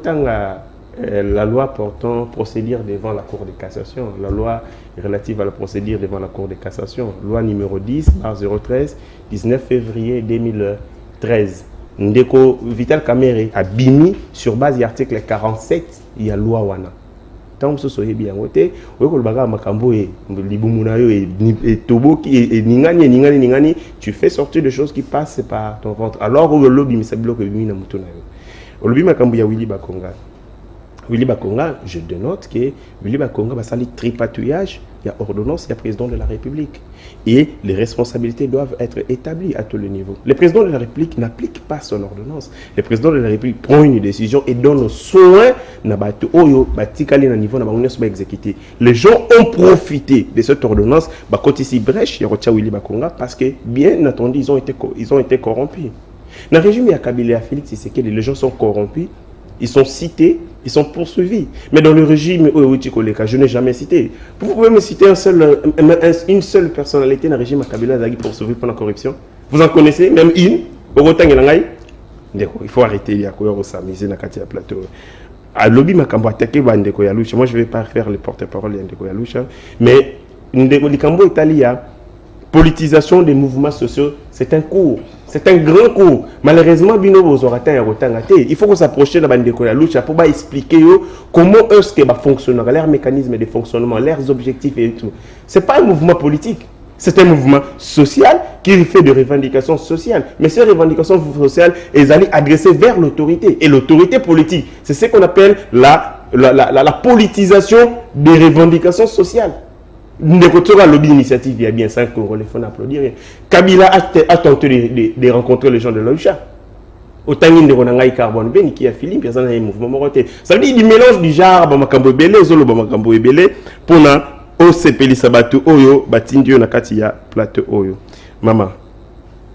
la loi portant procédure devant la Cour de cassation, la loi relative à la procédure devant la Cour de cassation, loi numéro 10/013, 19 février 2013. Ndeko Vital Kamere a bimi sur base de l'article 47, il y a loi wana. Tant que ce bien voté, tu fais sortir des choses qui passent par ton ventre. Alors le lobby me sabilo que bimi na mutuna yo. Le lobby makambo ya Willy Bakonga. Willy Bakonga, je dénote que Willy Bakonga va salir tripatouillage, il y a ordonnance, il y a président de la République. Et les responsabilités doivent être établies à tous les niveaux. Le président de la République n'applique pas son ordonnance. Le président de la République prend une décision et donne soin au niveau exécuté. Les gens ont profité de cette ordonnance, quand ici brèche, il y a Willy Bakonga, parce que bien entendu, ils ont été corrompus. Dans le régime, il y a Kabila Félix Tshisekedi, les gens sont corrompus. Ils sont cités, ils sont poursuivis. Mais dans le régime je n'ai jamais cité. Vous pouvez me citer une seule personnalité dans le régime Kabila Zagi poursuivi pour la corruption? Vous en connaissez même une? Il faut arrêter, il y a quoi s'amuser dans le plateau. À lobby makambo attaqué Bandeko Yaloucha. Moi je ne vais pas faire le porte-parole de Bandeko Yaloucha. Mais Ndeko Likambo Italia, politisation des mouvements sociaux, c'est un cours. C'est un grand cours. Malheureusement, il faut qu'on s'approche de la Bandeko Yaloucha pour expliquer comment est-ce que fonctionne, leurs mécanismes de fonctionnement, leurs objectifs et tout. Ce n'est pas un mouvement politique. C'est un mouvement social qui fait des revendications sociales. Mais ces revendications sociales, elles allaient adresser vers l'autorité. Et l'autorité politique, c'est ce qu'on appelle la politisation des revendications sociales. Le lobby initiative, il y a bien 5 Congolais, il faut applaudir. Kabila a tenté de rencontrer les gens de l'Oïcha. Autant de Ronangaï Carbone Ben qui a Philippe, il y a un mouvement moroté. Ça veut dire du mélange du genre, Bamakambo Belé, Zolo Bamakambo Belé, pour na OCPL Sabatu Oyo, Batindio Nakatia, plateau Oyo. Maman,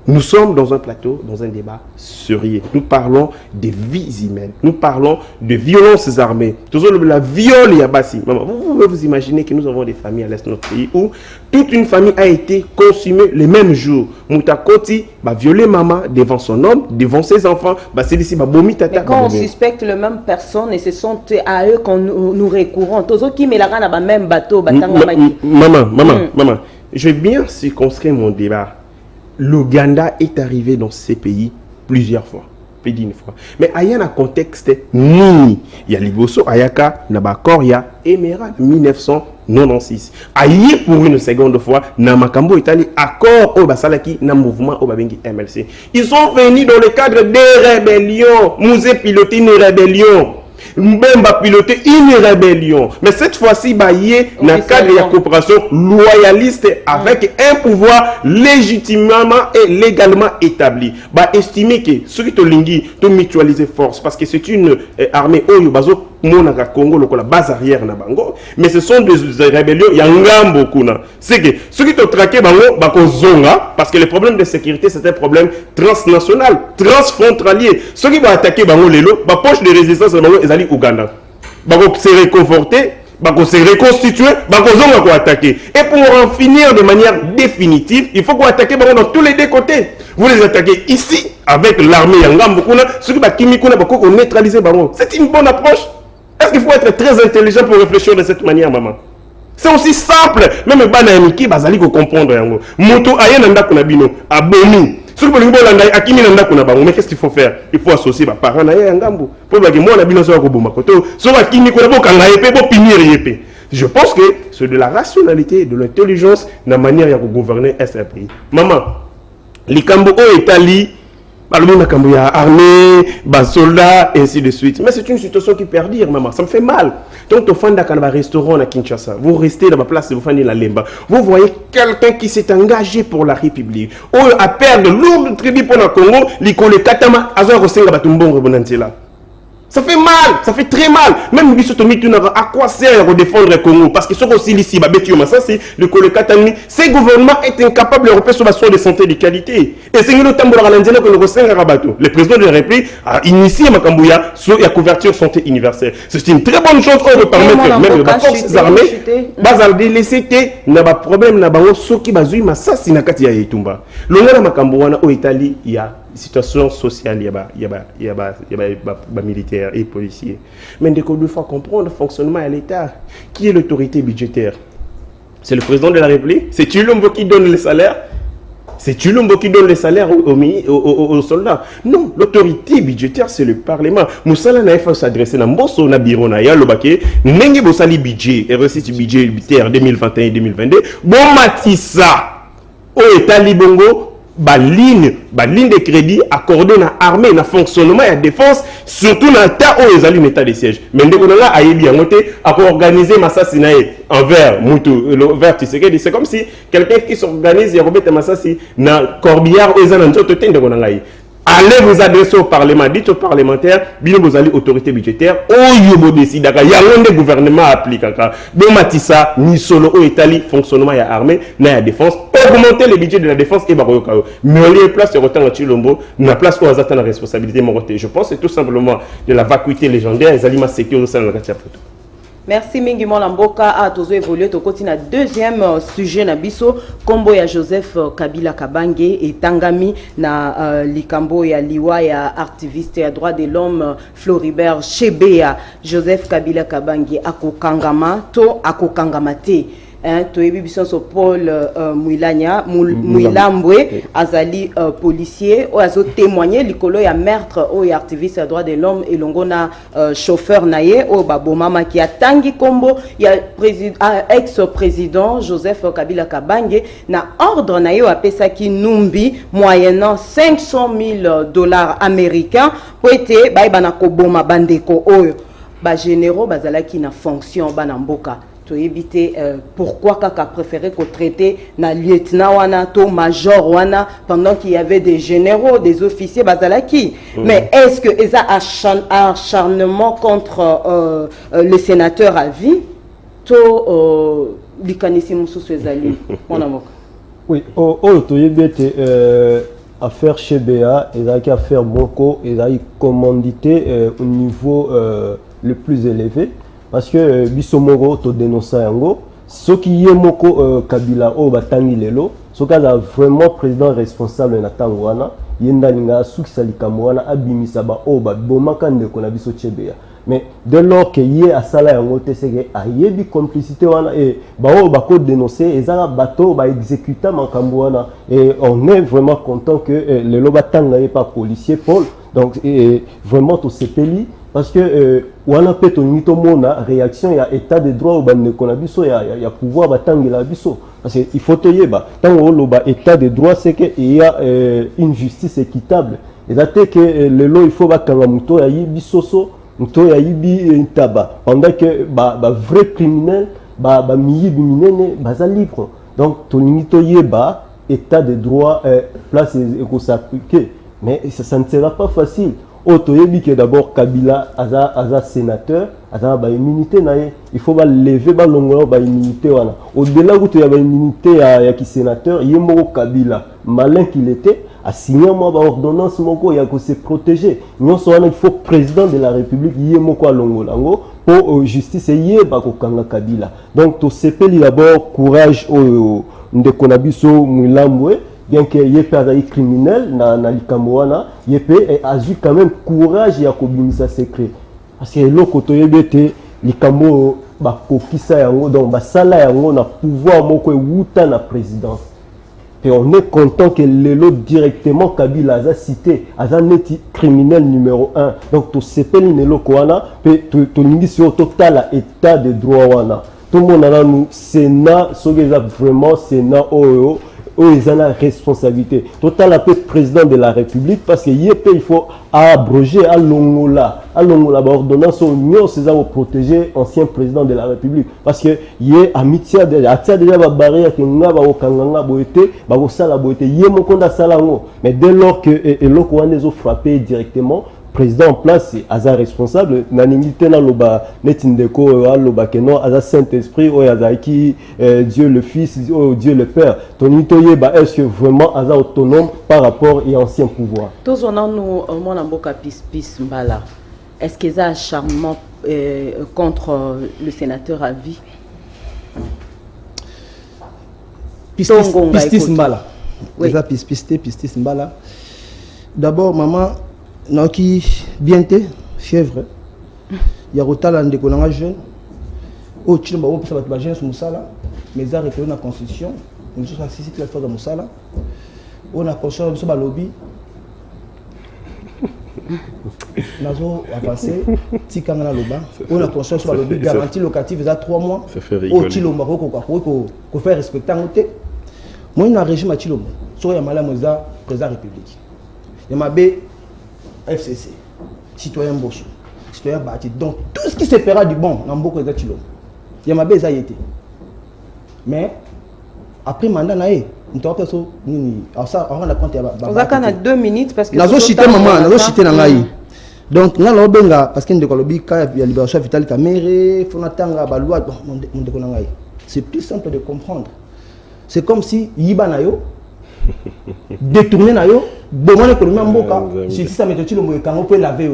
nous sommes dans un plateau, dans un débat sérieux. Nous parlons de vies humaines. Nous parlons de violences armées. Toujours la viol Yabassi. Maman, vous pouvez vous imaginer que nous avons des familles à l'est de notre pays où toute une famille a été consumée le même jour. Moutakoti va violer maman devant son homme, devant ses enfants. C'est ici, bomi tata. Mais quand on suspecte les mêmes personnes et ce sont à eux qu'on nous recourons. Toujours qui met la rana même bateau, maman, je vais bien circonscrire mon débat. L'Ouganda est arrivé dans ces pays plusieurs fois. Une fois. Mais il y a un contexte ni il y a liboso ayaka na bakor ya Emera 1996. Aïe pour une seconde fois na makambo Italie accord au basalaki na mouvement au babengi MLC. Ils sont venus dans le cadre des rébellions. Musée piloté une rébellion. Mbemba piloté une rébellion. Mais cette fois-ci, baillé dans le cadre de la coopération loyaliste avec un pouvoir légitimement et légalement établi. Bah, estimer que ceux qui te lingui, te mutualiser force parce que c'est une armée au Yobazo, Monaka Congo, la base arrière na bango. Mais ce sont des rébellions, il y a un beaucoup. C'est que ceux qui te traquent, bango, bako zonga, parce que le problème de sécurité, c'est un problème transnational, transfrontalier. Ceux qui vont attaquer bango lelo, ba poche de résistance bango, ils allaient Ouganda. Bako se réconforter, bako se reconstituer, bako zonga ko attaquer. Et pour en finir de manière définitive, il faut qu'on attaque bango dans tous les deux côtés. Vous les attaquez ici, avec l'armée Yangam Bokuna, ceux qui vont kimikuna, bako ko neutraliser bango. C'est une bonne approche. Est-ce qu'il faut être très intelligent pour réfléchir de cette manière, maman? C'est aussi simple. Même les bananiki, bazali ko comprendre yango. Moto ayenanda kunabino, abomi. Ceux qui veulent l'andai, akimi nanda kunabano. Mais qu'est-ce qu'il faut faire? Il faut associer les parents na yangambo. Pour que moi la bino soit ko boma koto. So akimi kunabo kanga yepe bo pinir yepe. Je pense que c'est de la rationalité, de l'intelligence, la manière de gouverner ce pays. Maman, les Cambo au Italie. Il y a armée, soldats, et ainsi de suite. Mais c'est une situation qui perdure, maman. Ça me fait mal. Donc, au fond d'un restaurant à Kinshasa, vous restez dans la place et vous faites la lemba. Vous voyez quelqu'un qui s'est engagé pour la République. Ou à perdre lourd tribut pour le Congo, les katama, azor rosenga batumbon rebonantela. Ça fait mal, ça fait très mal. Même à quoi sert de défendre le Congo? Parce que ce qu'on ici, le Kolekatani, ces gouvernements est incapable de repérer sur la source de santé de qualité. Et c'est le président de la République a initié Makambouya sur la couverture santé universelle. C'est une très bonne chose pour permettre même les forces armées, bazaldi laisser que n'a pas problème n'a pas ce qui bazui massa sinakati ya Itumba. L'honneur Makambouana au Italie, il y a situation sociale, il y a militaires et policiers. Mais il faut comprendre le fonctionnement à l'État. Qui est l'autorité budgétaire? C'est le président de la République? C'est Tulumbo qui donne les salaires? C'est Tulumbo qui donne les salaires aux soldats? Non, l'autorité budgétaire, c'est le Parlement. Moussala n'a pas s'adresser à Mbosso na biro na ya lobake, n'engue bossali budget, et reçu budget budgétaire 2021-2022. Bon matissa au État libongo. Ligne de crédit accordée à l'armée, à fonctionnement et à la défense, surtout dans l'état où ils ont un état de siège. Mais nous avons organisé un assassinat envers Tshisekedi. C'est comme si quelqu'un qui s'organise et remet un assassinat dans Corbillard où ils ont un autre. Allez vous adresser au Parlement, dites aux parlementaires, bien vous allez autorité budgétaire, au Yobo décide, il y a un gouvernement appliqué. Donc Matissa, ni solo au Italie, fonctionnement et armée, ni à défense, augmenter le budget de la défense et Baroka. Mais on y place sur autant de Chilombo, la place où on attend la responsabilité morotée. Je pense que c'est tout simplement de la vacuité légendaire, les aliments sécures au sein de la Katia Poto. Merci Mingi Molamboka a tozo évolué to continue deuxième sujet na biso kombo ya Joseph Kabila Kabange et Tangami na likambo ya liwa ya activiste ya droit de l'homme Floribert Chebeya. Joseph Kabila Kabange akokangama to akokangama te. Toyebi biso so Paul Mouilambwe azali policier o azo témoigner likolo ya meurtre o ya activiste ya droit de l'homme et longona chauffeur naye o babomama ki atangi kombo ya ex-président Joseph Kabila Kabange na ordre naye o apesaki numbi moyennant $500,000 américains po ete baibana koboma bandeko oyo ba généraux bazalaki na fonction bana mboka. To éviter pourquoi Kaka préféré qu'on traiter na lieutenant wana to major wana pendant qu'il y avait des généraux, des officiers bazalaki. Mais est-ce que ils ont acharnement contre le sénateur à vie to likanisi musu sezali mon amour? Oui, to yebete affaire Chebeya et affaire Moko et commandité au niveau le plus élevé. Parce que Bissomoro to dénonce yango, ce qui est Moko Kabila o batangi lelo, ce qui est vraiment président responsable na tangwana, yenda ninga suki salika mwana abimisa ba o ba bomaka ndeko na biso Chebeya. mais dès lors que y a ça là en c'est que y a des complicité et bako dénoncer et ça bateau ba exécuter makambo et on est vraiment content que le lobatanga est pas policier Paul donc vraiment tout c'est peli parce que wana peut on to mona réaction il y a état de droit au bande konabiso il y a pouvoir batangela biso parce que il faut te yeba tant on ba état de droit c'est que il y a une justice équitable et ça que le lot il faut bakanga muto ya bisoso muto ya yibi taba pendant que ba vrai criminel ba miyibi minene baza libre donc to to yeba état de droit place et s'appliquer mais ça ne sera pas facile. Otoyebi que d'abord Kabila aza sénateur, aza ba immunité naé, il faut ba lever ba longola ba immunité wana. Au-delà où tu y a ba immunité ya ki sénateur, yemoko Kabila, malin qu'il était, a signé moi ba ordonnance moko ya ko se protéger. Nyonso wana il faut président de la République yemoko longola ngo pour justice yeba ko kanga Kabila. Donc to sepeli d'abord courage au ndeko na biso Mwilamwe. Bien que Yepé a criminel na likamwana, Yepé a eu quand même courage ya kobimisa secret. Parce que l'autre yebete likamo ba kokisa yango donc ba sala yango na pouvoir moko wuta na présidence. Et on est content que lelo directement Kabila a cité a neti criminel numéro 1. Donc to sepeli nelo koana pe to ningi sur total état de droit wana. Tout le monde a nous Sénat sogeza vraiment Sénat ils ont la responsabilité. Total a peu président de la République parce que il faut abroger à l'ongola ordonnance au c'est pour protéger ancien président de la République parce que y a amitié déjà ba barrière que nga ba okanganga boete ba ko sala boete yé mon konda sala ngo mais dès lors que eloko wana les ont frappé directement président en place aza responsable naningité na loba netindeko loba que non aza Saint-Esprit ou aza qui Dieu le Fils ou Dieu le Père tonito yeba est-ce que vraiment aza autonome par rapport à ancien pouvoir tous on a nous mon amboka pis mbala est-ce qu'ils a charmant contre le sénateur à vie pistis mbala oui. Pistis mbala d'abord maman Naki bienté fièvre ya rotala ndeko na jeune o chilomba o pesa ba jeune musala mais za reconnu na constitution nous sommes ici la fois de musala on a conscience so ba lobby nazo avancer tikanga na loba on a conscience so ba lobby garantie locative za 3 mois o chilomba ko faire respecter ngote moi na régime a chilomba so ya malamu za président république ya mabe FCC, citoyen Bosso, citoyen Bati. Donc tout ce qui se fera du bon dans beaucoup de Chilo. Il y a ma baisse à y été. Mais après mandat naé, on t'a pas so ni ça on a compté on va quand 2 minutes parce que nazo cité maman, nazo cité nangai. Donc na lo benga parce que ndeko lobi ka ya libération vitale caméré, faut natanga ba loi mon ndeko nangai. C'est plus simple de comprendre. C'est comme si yiba nayo détourner nayo bon économie mboka si ça met le moyen quand on peut laver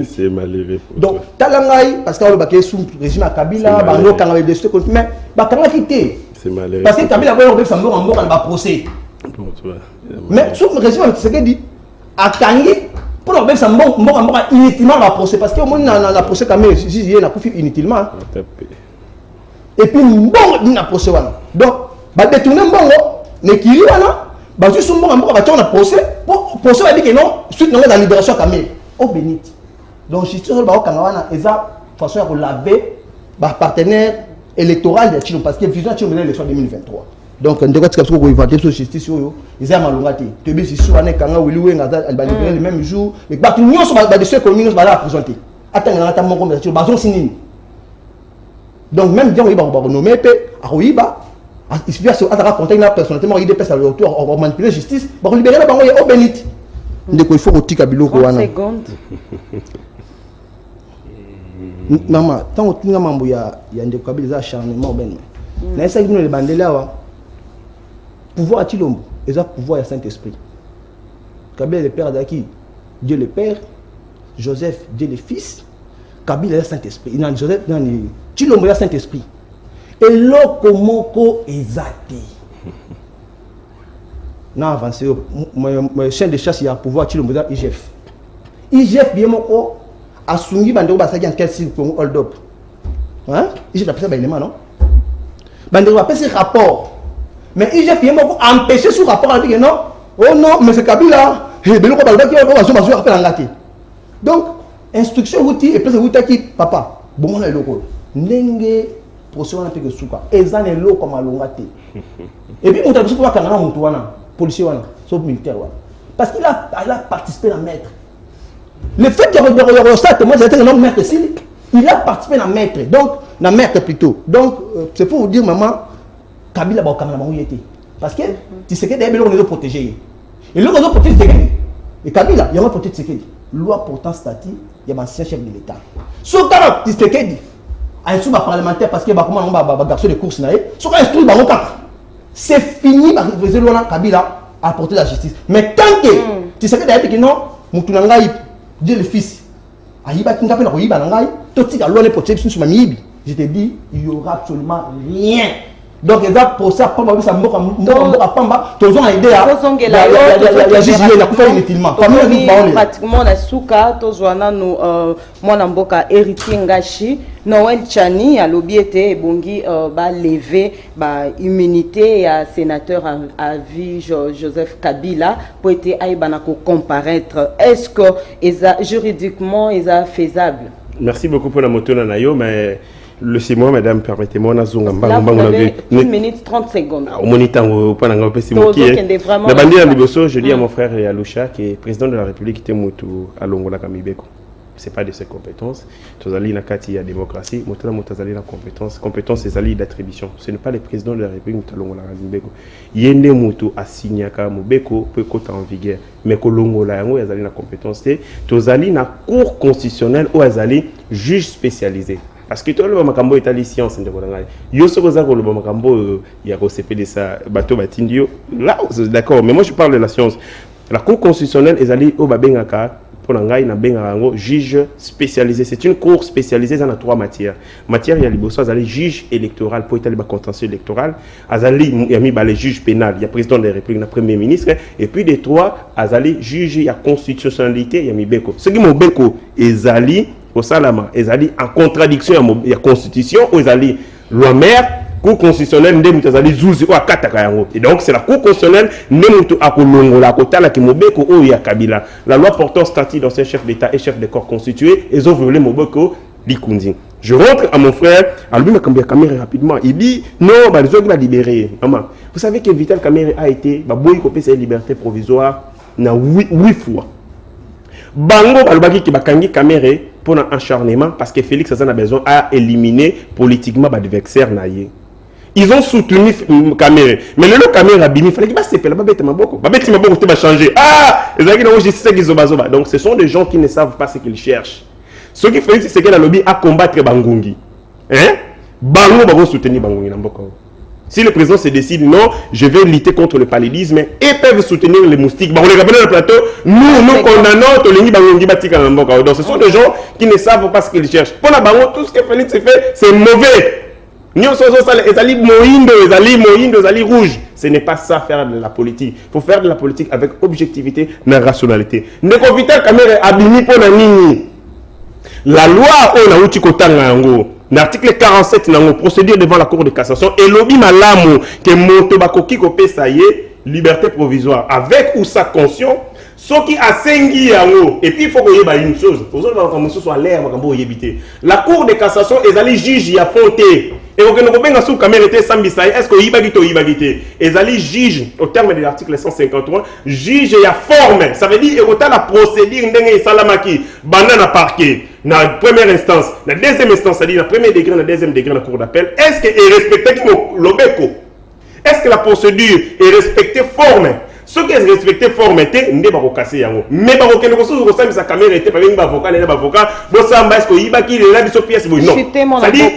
c'est mal élevé donc talangai parce qu'on va baquer sous régime à Kabila bano quand on va décider mais ba kanga quitté c'est mal élevé parce que Kabila va on ça mboka va procès mais sous régime c'est que dit à Tangi pour on ça mboka inutilement va procès parce que au moins na procès quand même si il y a kufi inutilement et puis bon na procès wana donc ba détourner mbongo ne kiri wana bah juste on va faire un procès procès va dire que non suite non la libération camé au bénit donc justice va au Canada et ça façon à laver bah partenaire électoral de Chilo parce que vision Chilo l'élection 2023 donc on doit dire que vous inventer sur justice yo ils a malongati te bi si souvent kanga wili wenga va libérer le même jour mais bah tout nyonso ba de ceux communes va la présenter attends ata mon comme Chilo bazon sinini donc même bien on va nommer pe a oyiba il suffit à raconter une personnalité, il dépasse à l'auteur, on va manipuler la justice, on va libérer la banque au bénit. Il faut que tu aies un seconde. Maman, tant que tu as un des câbles acharnement, mais ça, il y a des bandes là. Pouvoir à Chilombo, et ça, pouvoir à Saint-Esprit. Kabila le père d'Aki, Dieu le Père, Joseph, Dieu le Fils, Kabila le Saint-Esprit. Il y a Joseph, Chilombo le Saint-Esprit. Et l'autre moko ezate. Na avancé mon chien de chasse il y a pouvoir Chilombo IGF. IGF bien moko asungi bandeko basaki en quel site pour hold up. Hein? Il j'ai appelé ça élément non? Bandeko appelé ce rapport. Mais il j'ai fait pour empêcher ce rapport avec non. Oh non, mais c'est Kabila. Et beloko balba qui va se appeler en gâté. Donc instruction outil et plus outil qui papa. Bon on a loko. Ndenge procédure na peke suka. Ezane loko malongate. Et puis on t'a besoin pour kangana mutu wana, policier wana, sauf militaire wana. Parce qu'il a participé à maître. Le fait qu'il y a ça, moi j'étais un homme maître ici, il a participé à maître, donc, à maître plutôt. Donc, c'est pour vous dire, maman, Kabila va au Cameroun où il était. Parce que tu sais que d'ailleurs, on est protégé. Et là, on est protégé. Et Kabila, il y a un protégé. Loi portant statut, il y a un ancien chef de l'État. Sauf quand tu sais qu'il a un sous parlementaire parce qu'il y a un garçon de course, sauf quand il y a un c'est fini, Kabila a apporté la justice. Mais tant que tu sais que d'ailleurs, non, Moutounangaï, Dieu le fils, je te dis, il n'y aura absolument rien. Donc, pour ça, ça pratiquement la souka, tozwana nous mwana mboka héritier ngashi Noël Chani a l'obéité bongi ba lever ba immunité à sénateur à vie Joseph Kabila pour être aïbana ko comparaître. Est-ce que juridiquement est faisable? Merci beaucoup pour la moto nayo, mais laissez-moi, madame, permettez-moi, là, vous avez 1 minute 30 secondes. Au moniteur, au point d'un peu, c'est moi qui je dis à mon frère Yaloucha, qui est président de la République, qui est à Longola Kamibeko. Ce n'est pas de ses compétences. Tozali na kati ya démocratie, motala motazali na compétence. Compétence, c'est zali d'attribution. Ce n'est pas le président de la République, qui est à Longola Kamibeko. Yende mutu asignaka mubeko peut côté en vigueur. Mais que Longola yango yazali na compétence. Tozali na cour constitutionnelle ou yazali juge spécialisé. Parce que tout le monde est allé science de Bolanga. Yo ce que ça le makambo il y a recépé de ça bateau batindio. Là d'accord, mais moi je parle de la science. La cour constitutionnelle est allée au babengaka pour nangai na bengango juge spécialisé. C'est une cour spécialisée dans 3 matières. Matière il y a liboso azali juge électoral pour établir contentieux électoral, azali yami ba les juge pénal, il y a président de la République, le premier ministre et puis des 3 azali juge il y a constitutionnalité yami beko. Ce qui mo beko ezali au Salama, ils allaient en contradiction avec la constitution, ils allaient loi mère, cour constitutionnelle, ils allaient zouzi ou à Katakayango. Et donc c'est la cour constitutionnelle, nous à Kolongo, la Kotala qui Mobeko ou ya Kabila. La loi portant statut d'ancien chef d'État et chef de corps constitué, ils ont violé Mobeko Likundi. Je rentre à mon frère, à lui, mais Kambia Kamere rapidement, il dit non, bah, les autres vont libérer. Maman, vous savez que Vital Kamere a été, bah, boy copé sa liberté provisoire, na 8 fois. Bango balobaki ki bakangi Kamere pour un acharnement parce que Félix Azan a besoin à éliminer politiquement l'adversaire naïe. Ils ont soutenu Kamere, mais le Kamere a bimi, il fallait qu'il se passe babette maboko. Babette maboko tu vas changer. Ah, les amis n'ont juste qu'ils zoba. Donc ce sont des gens qui ne savent pas ce qu'ils cherchent. Ce qui fait c'est que la lobby a combattre Bangungi. Hein? Bango va soutenir Bangungi n'amboko. Si le président se décide non, je vais lutter contre le paludisme et peuvent soutenir les moustiques. On les rappelle dans le plateau, nous condamnons donc ce sont des gens qui ne savent pas ce qu'ils cherchent. Pour la baron, tout ce que Félix fait, c'est mauvais. Nous sommes les rouges. Ce n'est pas ça faire de la politique. Il faut faire de la politique avec objectivité et rationalité. Neko Vital Kamere abimi pour la loi on a outi kotanga yango. L'article 47 dans procédure devant la Cour de cassation et lobby malamu que motobakoki kopé ça y est liberté provisoire avec ou sa conscience ce qui a sengi yango et puis il faut que y ait une chose pour ça va commencer sur l'air makambo yebité la Cour de cassation est allée juge ya fonté et on ne peut pas sous caméra était sambisa est-ce que yibagito yibagité est allée juge au terme de l'article 153 juge ya forme ça veut dire et la procédure ndenge salamaki banana parquet na première instance, la deuxième instance, c'est-à-dire la premier degré, la deuxième degré, la cour d'appel, est-ce que est respecté l'obéco? Est-ce que la procédure est respectée forme? Ce qui est respecté forme était, n'est pas cassé yango. Mais pas aucun chose au sein de sa caméra était pas un avocat, n'est pas avocat. Bon ça, est-ce que il va qu'il est là de ce pièce non. C'est-à-dire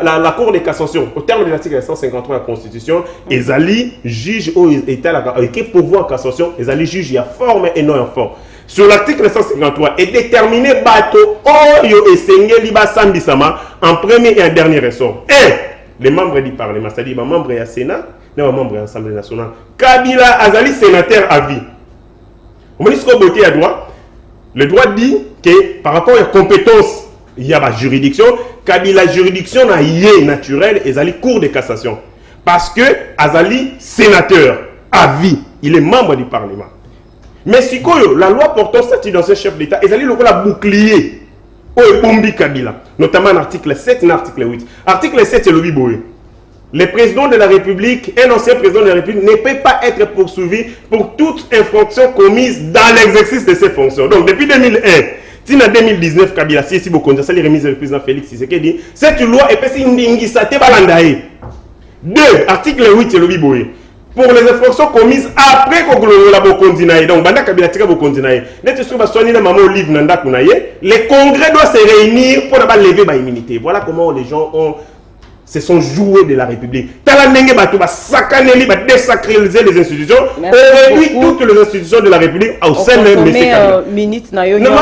la cour de cassation, au terme de l'article 153 de la Constitution, les alliés juge au état la qui pouvoir cassation, les alliés juge il y a forme et non en forme. Sur l'article 153 est déterminé bateau Oyo et Sengeli Basambisama en premier et en dernier ressort. Et les membres du Parlement, c'est-à-dire les membres du Sénat, les membres de l'Assemblée nationale, Kabila Azali sénateur à vie. On me dit ce qu'on vote à droite. Le droit dit que par rapport à la compétence, il y a la juridiction, car la juridiction n'a rien naturel et la cour de cassation. Parce que Azali, sénateur, à vie, il est membre du Parlement. Mais si la loi portant statut d'ancien chef d'État, Azali le bouclier au Bombi Kabila, notamment l'article 7 et l'article 8. Article 7, c'est le Biboye. Le président de la République, un ancien président de la République, ne peut pas être poursuivi pour toute infraction commise dans l'exercice de ses fonctions. Donc, depuis 2001, si en 2019, Kabila, si vous ça les remises du président Félix Tshisekedi, cette loi est passée une balandaye. 2. Article 8, c'est le Biboye. Pour les infractions commises après qu'on la Bokondinaye. Donc, Banda Kabila Tika Bokondinaye. N'était sûr que le maman Olive Nanda Kunaye, le congrès doit se réunir pour lever ma immunité. Voilà comment les gens se sont joués de la République. Talanenge Batouba sakaneli ba désacraliser les institutions. Aujourd'hui, toutes les institutions de la République au sein de M. Kabila. Non,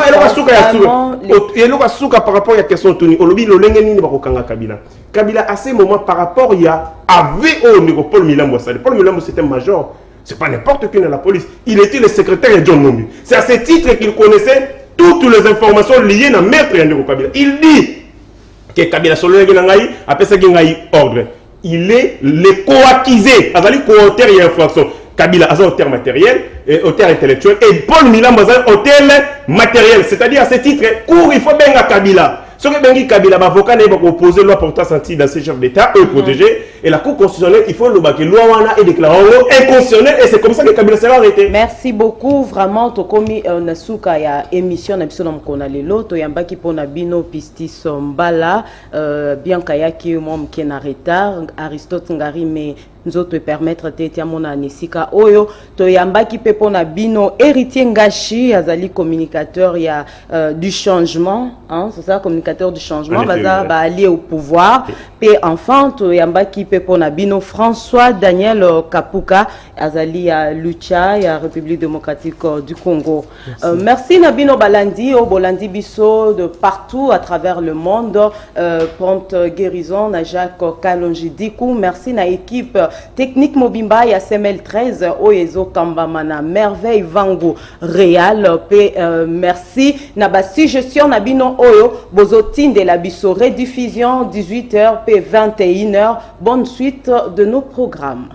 elle va souka par rapport à la question de Tony. Olobi lolenge nini bakokanga Kabila. Kabila à ce moment par rapport il y a AVO niveau Paul Milambo. Paul Milambo c'était un major. C'est pas n'importe qui dans la police. Il était le secrétaire de John Mombi. C'est à ce titre qu'il connaissait toutes les informations liées à Maître Yandeko Kabila. Il dit que Kabila Solo Ngai après ça Ngai ordre. Il est le co-accusé, azali co-auteur et infraction. Kabila a auteur matériel et auteur intellectuel et Paul Milambo a auteur matériel, c'est-à-dire à ce titre cours il faut bien Kabila. Ce que Bengi Kabila avocat n'est pas opposé loi portant senti dans ces chefs d'État eux protégés et la Cour constitutionnelle il faut le bac loi wana est déclaré inconstitutionnel et c'est comme ça que Kabila sera arrêté. Merci beaucoup vraiment to komi nasuka ya émission na biso na mkona lelo to yambaki pona bino pistis mbala bien kayaki mom qui na retard Aristote Ngari mais nzoto permettre tete mona anisika oyo to yambaki pe pona bino héritier Ngashi azali communicateur ya du changement hein c'est ça communicateur du changement baza ba allié au pouvoir pe enfant to yambaki pe pona bino François Daniel Kapuka azali ya Lucha ya République démocratique du Congo. Merci Nabino Balandi au Bolandi Bisso de partout à travers le monde prompte guérison na Jacques Kalonji Dikou. Merci na équipe technique Mobimba ya CML 13 Oyezo Kambamana merveille Vango Réal P merci na ba suggestion Nabino Oyo Bozotine de la Bisso rediffusion 18h P 21h bonne suite de nos programmes.